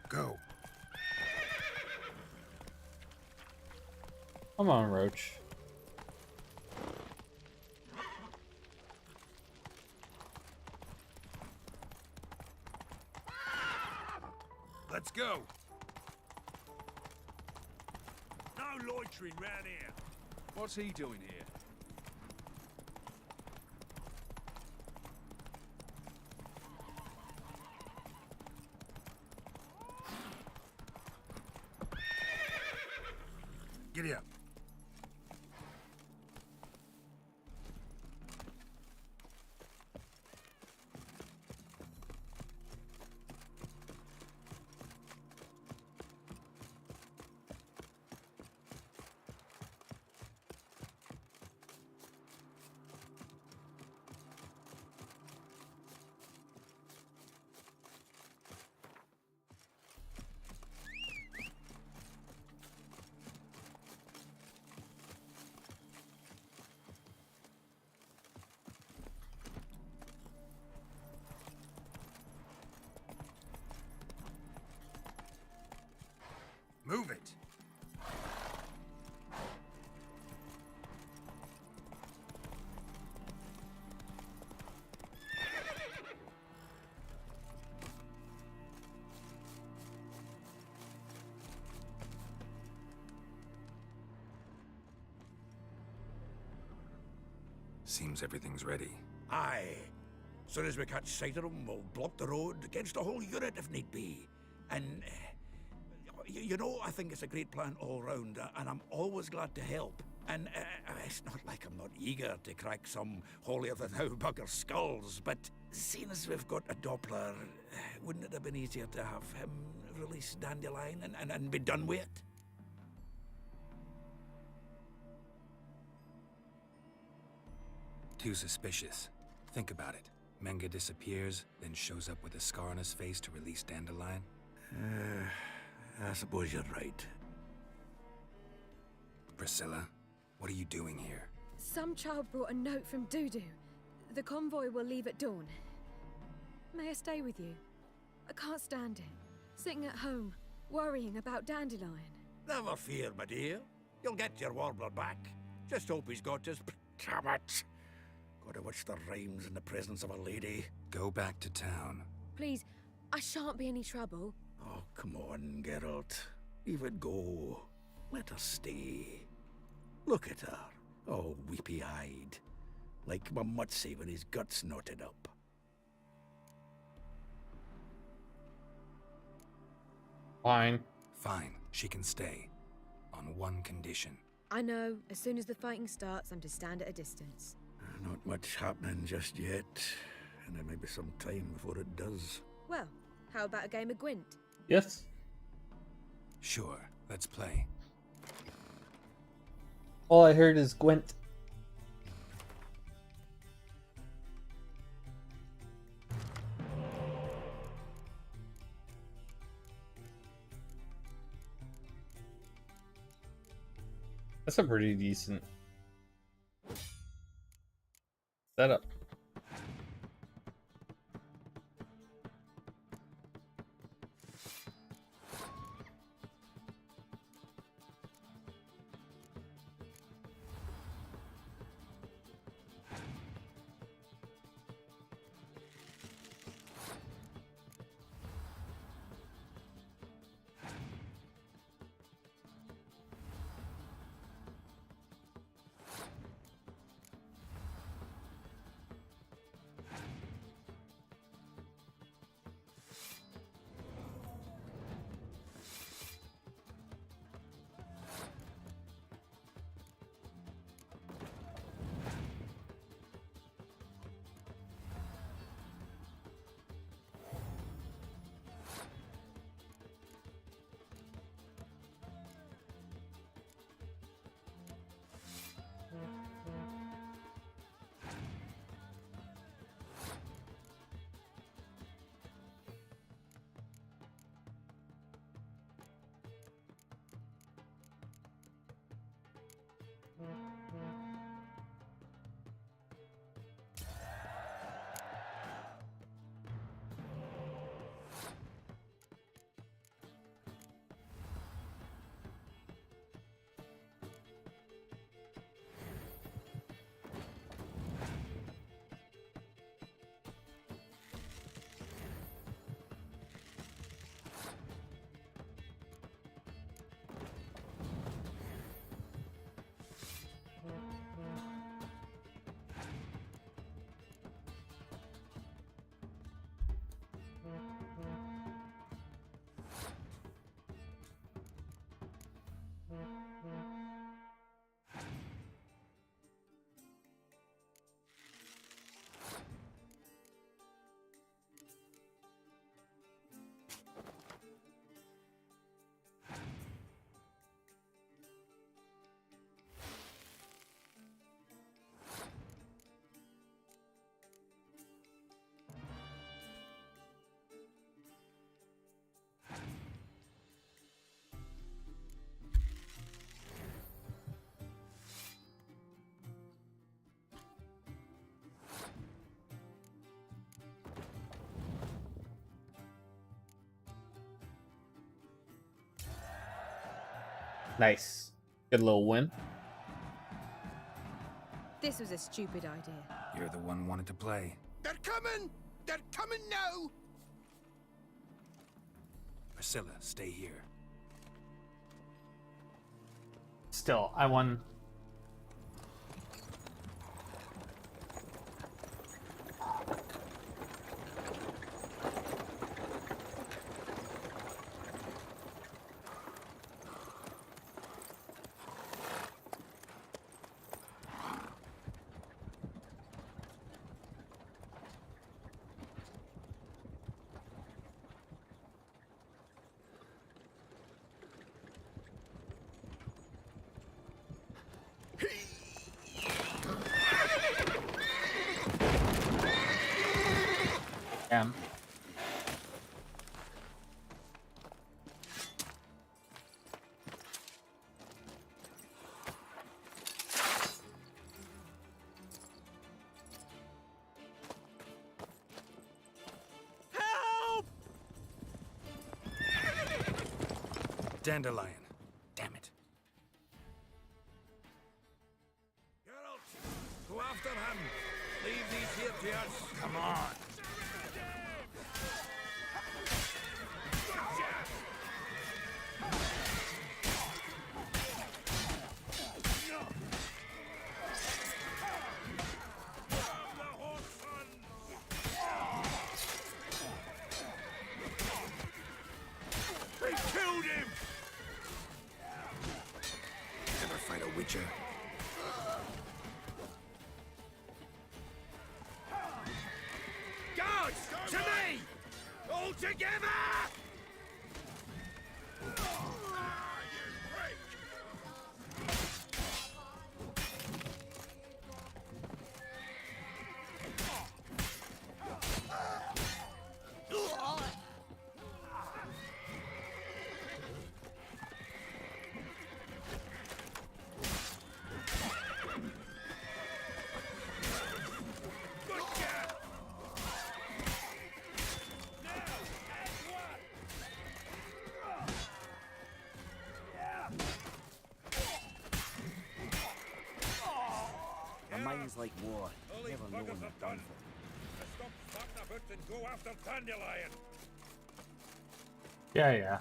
Go. Come on, Roach. Let's go. No loitering round here. What's he doing here? Giddy up. Move it. Seems everything's ready. Aye. Soon as we catch sight of them, we'll block the road against the whole unit if need be. And, you know, I think it's a great plan all round, and I'm always glad to help. And it's not like I'm not eager to crack some holier-than-thou bugger's skulls, but seeing as we've got a Doppler, wouldn't it have been easier to have him release Dandelion and be done with it? Too suspicious. Think about it. Menga disappears, then shows up with a scar on his face to release Dandelion. I suppose you're right. Priscilla, what are you doing here? Some child brought a note from Dudu. The convoy will leave at dawn. May I stay with you? I can't stand it. Sitting at home, worrying about Dandelion. Never fear, my dear. You'll get your warbler back. Just hope he's got his... Damn it! Gotta watch the rhymes in the presence of a lady. Go back to town. Please, I shan't be any trouble. Oh, come on, Geralt. Leave it go. Let her stay. Look at her, all weepy-eyed. Like my Mutsy when his guts knotted up. Fine. Fine, she can stay. On one condition. I know, as soon as the fighting starts, I'm to stand at a distance. Not much happening just yet, and there may be some time before it does. Well, how about a game of Gwent? Yes. Sure, let's play. All I heard is Gwent. That's a pretty decent setup. Nice. Good little win. This was a stupid idea. You're the one wanted to play. They're coming! They're coming now! Priscilla, stay here. Still, I won. Damn. Help! Dandelion. Damn it. Geralt, go after him. Leave these here to us. Come on. They killed him! Never fight a witcher. Guards, to me! All together! Mine's like war. Never know when you're done for. Stop fucking about and go after Dandelion. Yeah, yeah.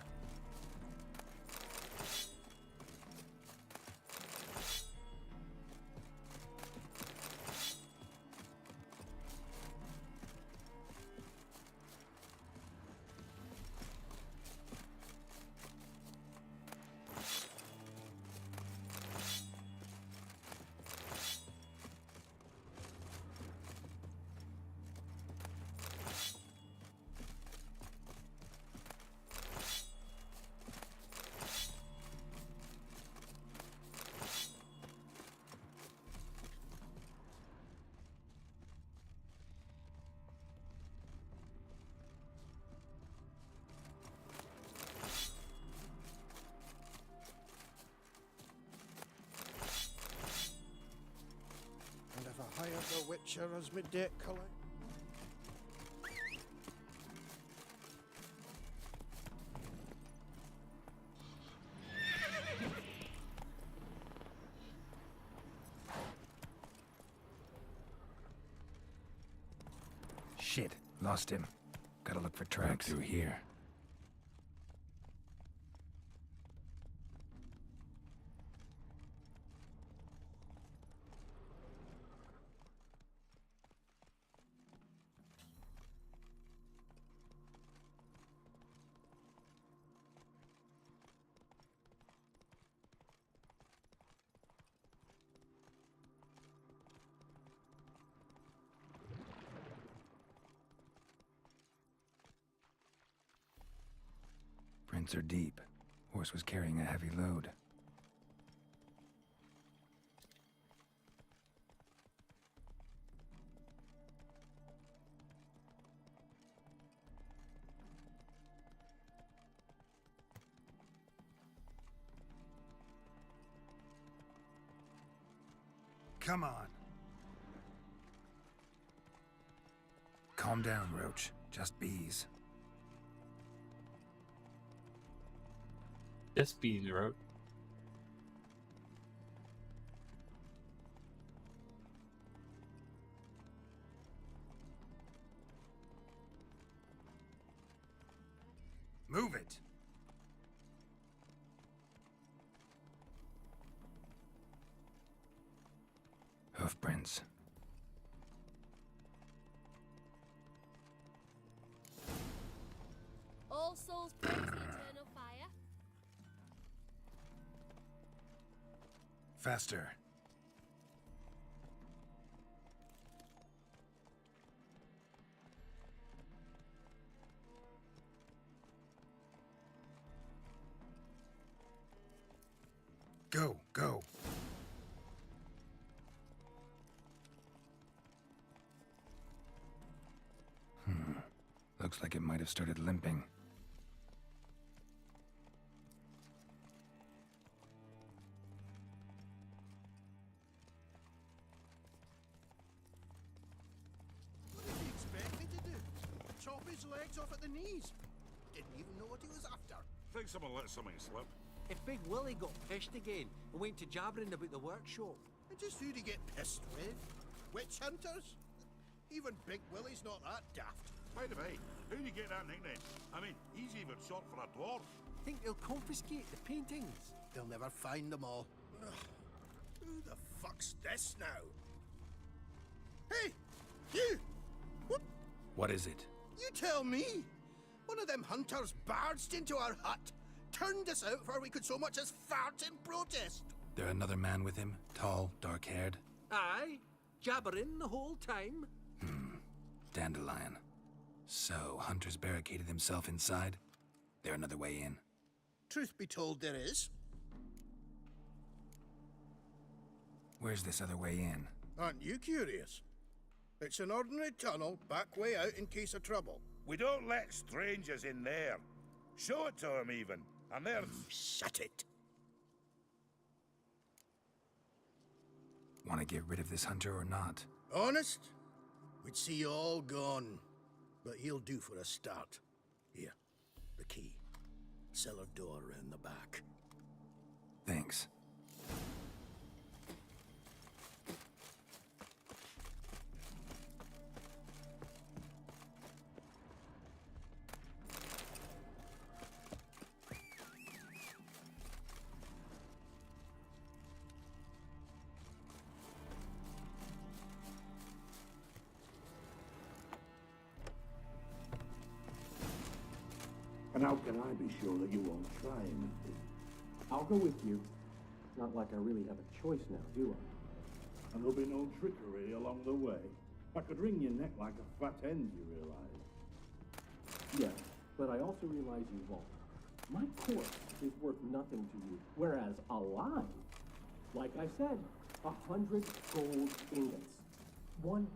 And if I hired the Witcher as my debt collector. Shit, lost him. Gotta look for tracks through here. Prints are deep. Horse was carrying a heavy load. Come on. Calm down, Roach. Just bees. Just bees, Roach. hoofprints. All souls praise the eternal fire. Faster. Go, go. Looks like it might have started limping. What did he expect me to do? Chop his legs off at the knees? Didn't even know what he was after. Think someone let something slip. If Big Willie got pissed again and went to jabbering about the workshop. And just who'd he get pissed with? Witch hunters? Even Big Willie's not that daft. By the way, who'd you get that nickname? I mean, he's even short for a dwarf. Think they'll confiscate the paintings? They'll never find them all. Ugh. Who the fuck's this now? Hey! You! What is it? You tell me! One of them hunters barged into our hut, turned us out before we could so much as fart in protest. There another man with him? Tall, dark-haired? Aye, jabbering the whole time. Dandelion. So, Hunter's barricaded himself inside? There another way in? Truth be told, there is. Where's this other way in? Aren't you curious? It's an ordinary tunnel, back way out in case of trouble. We don't let strangers in there. Show it to him even. And there's... Shut it. Want to get rid of this hunter or not? Honest? We'd see you all gone. But he'll do for a start. Here, the key. Cellar door around the back. Thanks. And how can I be sure that you won't try anything? I'll go with you. It's not like I really have a choice now, do I? And there'll be no trickery along the way. I could wring your neck like a fat hen, you realize? Yes, but I also realize you won't. My corpse is worth nothing to you, whereas alive, like I said, 100 gold ingots. 100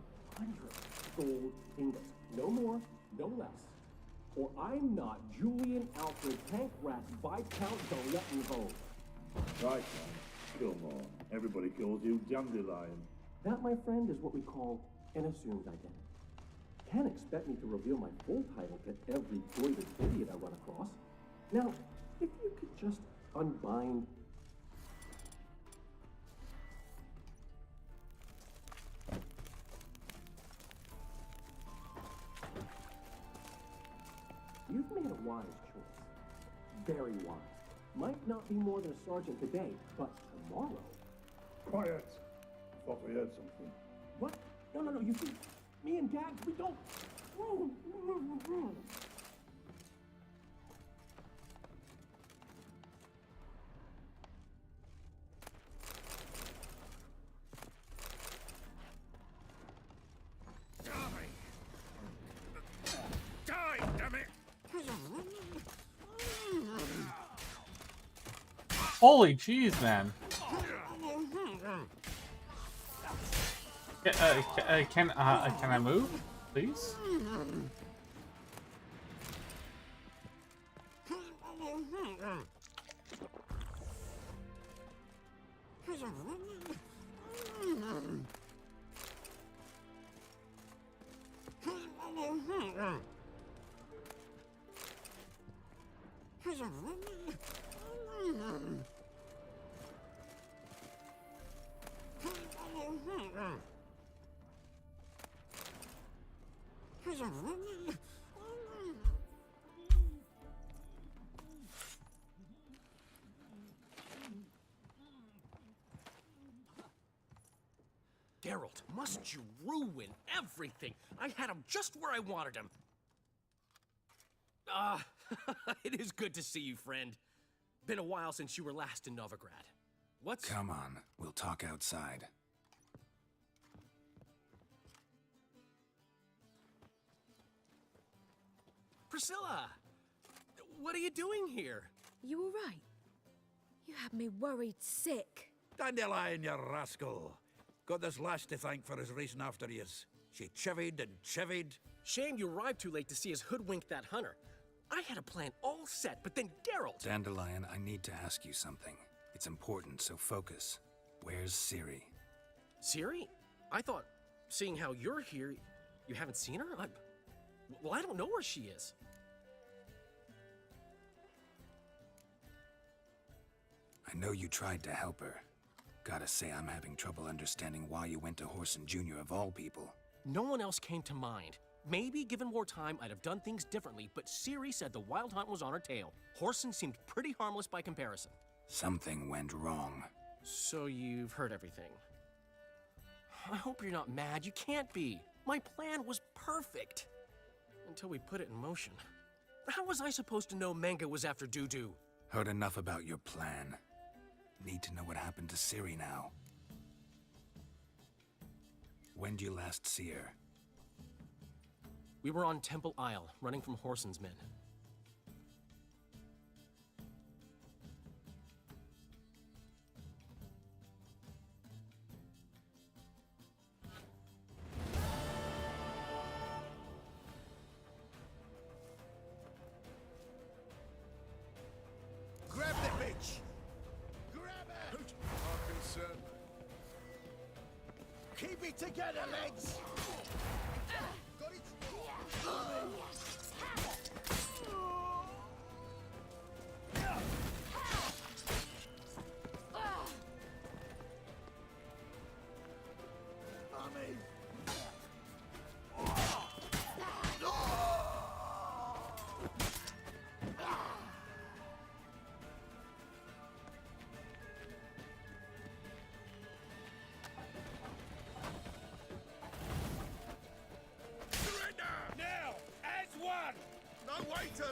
gold ingots. No more, no less. Or I'm not Julian Alfred Tankrat Viscount Dolettenhove. Right, man. Come on. Everybody calls you Dandelion. That, my friend, is what we call an assumed identity. Can't expect me to reveal my full title to every goited idiot I run across. Now, if you could just unbind... You've made a wise choice. Very wise. Might not be more than a sergeant today, but tomorrow... Quiet. Thought we heard something. What? No, you see, me and Dad, we don't... Die, damn it! Holy jeez, man. Can I move, please? Geralt, must you ruin everything? I had him just where I wanted him. It is good to see you, friend. Been a while since you were last in Novigrad. What's... Come on, we'll talk outside. Priscilla! What are you doing here? You all right? You had me worried sick. Dandelion, you rascal. Got this lass to thank for his racing after yous. She chivied and chivied. Shame you arrived too late to see us hoodwink that hunter. I had a plan all set, but then Geralt... Dandelion, I need to ask you something. It's important, so focus. Where's Ciri? Ciri? I thought, seeing how you're here, you haven't seen her? Well, I don't know where she is. I know you tried to help her. Gotta say, I'm having trouble understanding why you went to Whoreson Jr. of all people. No one else came to mind. Maybe, given more time, I'd have done things differently, but Ciri said the Wild Hunt was on her tail. Whoreson seemed pretty harmless by comparison. Something went wrong. So you've heard everything. I hope you're not mad. You can't be. My plan was perfect. Until we put it in motion. How was I supposed to know Menge was after Dudu? Heard enough about your plan. Need to know what happened to Ciri now. When did you last see her? We were on Temple Isle, running from Whoreson's men. Grab the bitch! Grab her! Our concern. Keep it together, lads! Got it? Now, as one! No way to!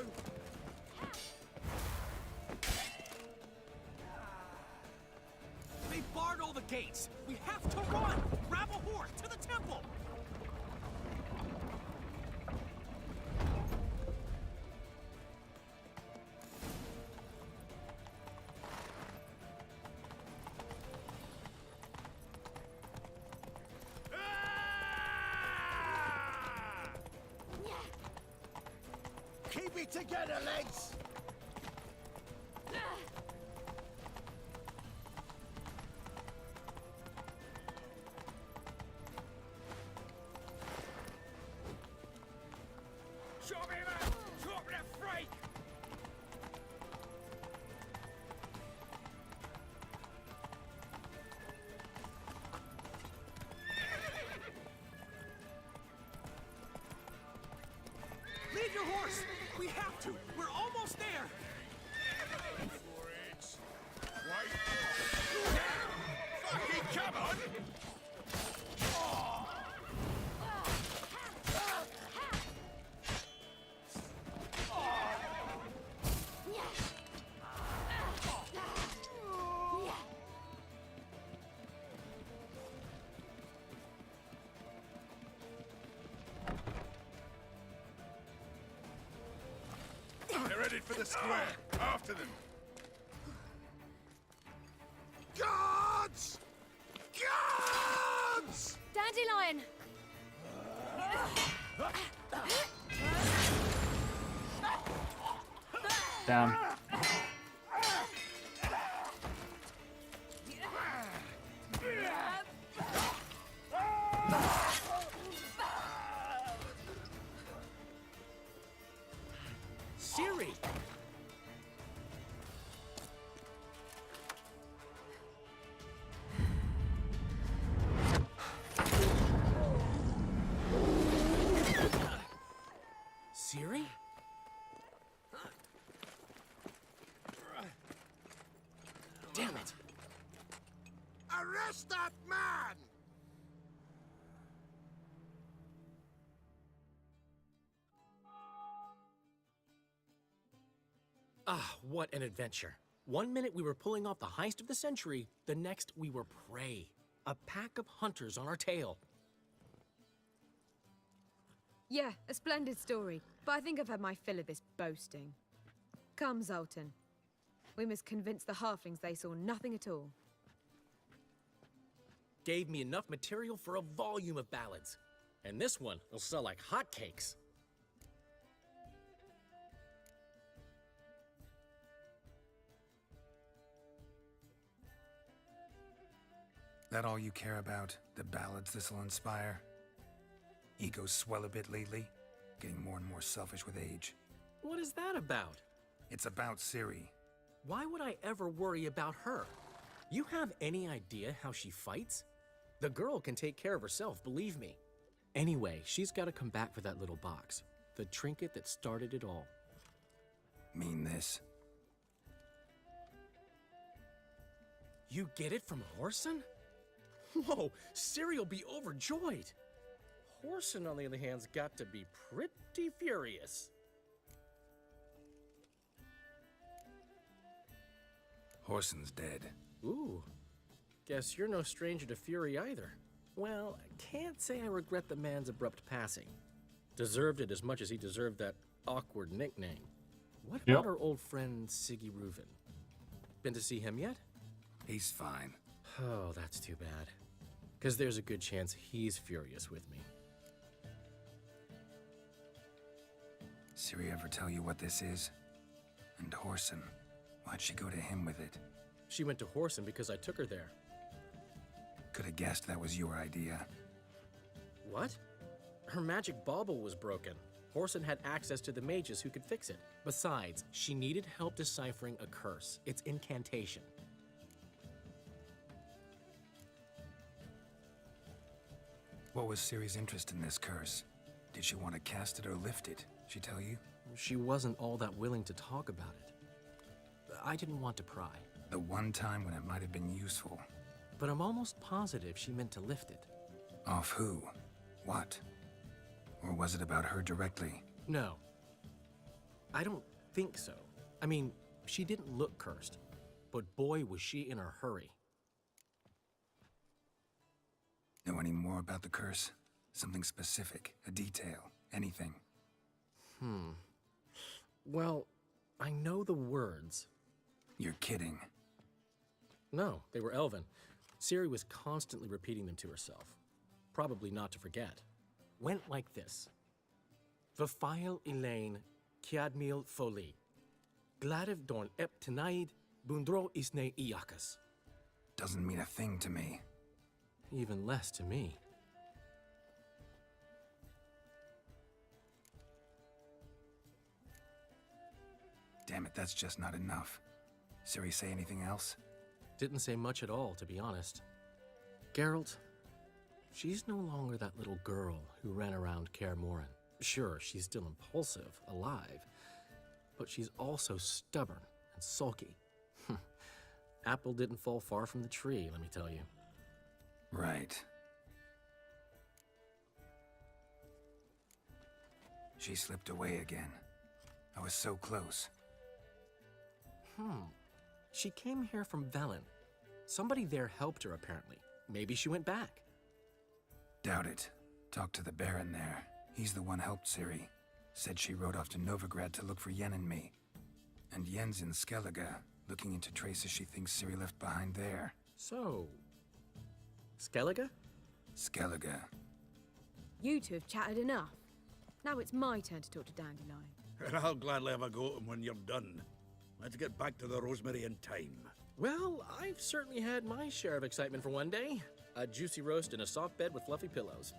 They barred all the gates. We have to run! Grab a horse to the temple! Keep it together, lads! Chop him up! Chop the freak! Leave your horse! We have to! We're almost there! For it. Wait. Fucking come on! They're headed for the square. After them. Guards! Guards! Dandelion! Down. Ciri! Ciri? Damn it! Arrest that man! Ah, what an adventure. One minute we were pulling off the heist of the century, the next we were prey. A pack of hunters on our tail. Yeah, a splendid story, but I think I've had my fill of this boasting. Come, Zoltan. We must convince the halflings they saw nothing at all. Gave me enough material for a volume of ballads. And this one will sell like hotcakes. That all you care about? The ballads this'll inspire? Egos swell a bit lately, getting more and more selfish with age. What is that about? It's about Ciri. Why would I ever worry about her? You have any idea how she fights? The girl can take care of herself, believe me. Anyway, she's got to come back for that little box. The trinket that started it all. Mean this? You get it from Whoreson? Whoa, Ciri'll be overjoyed. Whoreson, on the other hand's got to be pretty furious. Whoreson's dead. Ooh, guess you're no stranger to fury either. Well, I can't say I regret the man's abrupt passing. Deserved it as much as he deserved that awkward nickname. What about our old friend Siggy Reuven? Been to see him yet? He's fine. Oh, that's too bad. Because there's a good chance he's furious with me. Ciri ever tell you what this is? And Whoreson, why'd she go to him with it? She went to Whoreson because I took her there. Could have guessed that was your idea. What? Her magic bauble was broken. Whoreson had access to the mages who could fix it. Besides, she needed help deciphering a curse. It's incantation. What was Ciri's interest in this curse? Did she want to cast it or lift it? She tell you? She wasn't all that willing to talk about it. I didn't want to pry. The one time when it might have been useful. But I'm almost positive she meant to lift it. Off who? What? Or was it about her directly? No. I don't think so. I mean, she didn't look cursed. But boy, was she in a hurry. Know any more about the curse? Something specific, a detail, anything? Well, I know the words. You're kidding. No, they were Elven. Ciri was constantly repeating them to herself. Probably not to forget. Went like this. Vafile Elaine, Kiadmil Foli. Gladiv Dorn Ep Tenaid, Bundro Isne Iakas. Doesn't mean a thing to me. Even less to me. Damn it, that's just not enough. Ciri say anything else? Didn't say much at all, to be honest. Geralt, she's no longer that little girl who ran around Kaer Morhen. Sure, she's still impulsive, alive, but she's also stubborn and sulky. Apple didn't fall far from the tree, let me tell you. Right. She slipped away again. I was so close. She came here from Velen. Somebody there helped her, apparently. Maybe she went back. Doubt it. Talked to the Baron there. He's the one helped Ciri. Said she rode off to Novigrad to look for Yen and me. And Yen's in Skellige, looking into traces she thinks Ciri left behind there. So... Skellige? Skellige. You two have chatted enough. Now it's my turn to talk to Dandelion. And I'll gladly have a go at him when you're done. Let's get back to the Rosemary in time. Well, I've certainly had my share of excitement for one day. A juicy roast in a soft bed with fluffy pillows.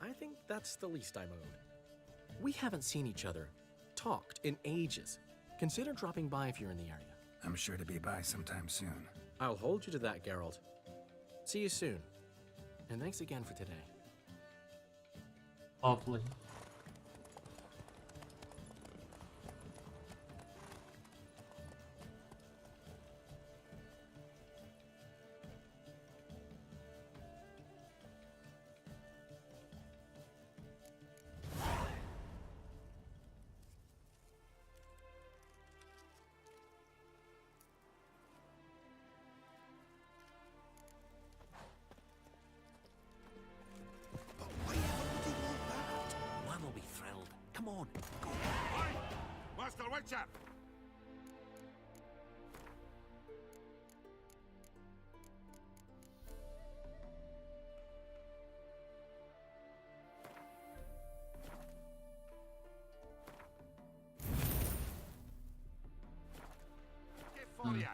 I think that's the least I'm owed. We haven't seen each other, talked in ages. Consider dropping by if you're in the area. I'm sure to be by sometime soon. I'll hold you to that, Geralt. See you soon. And thanks again for today. Lovely. Witcher! For ya.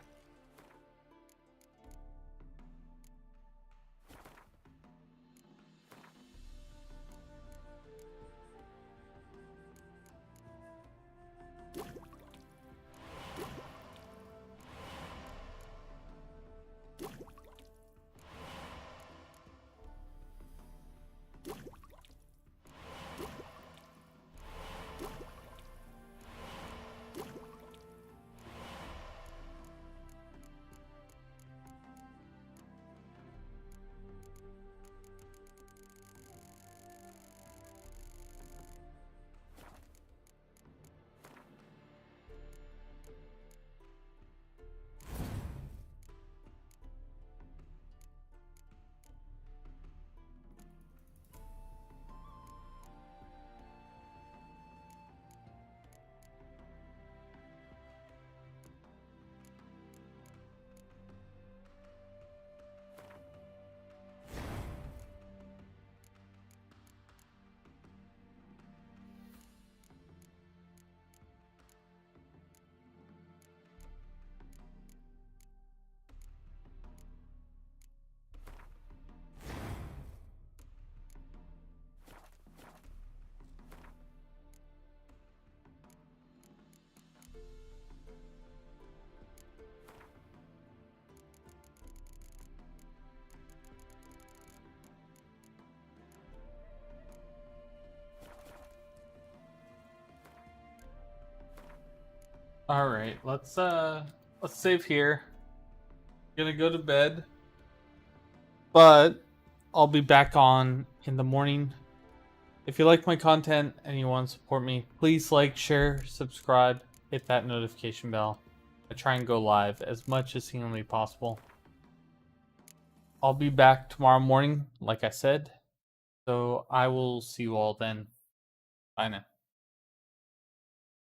All right, let's save here. Gonna go to bed, but I'll be back on in the morning. If you like my content and you want to support me, please like, share, subscribe, hit that notification bell. I try and go live as much as humanly possible. I'll be back tomorrow morning, like I said. So I will see you all then. Bye now.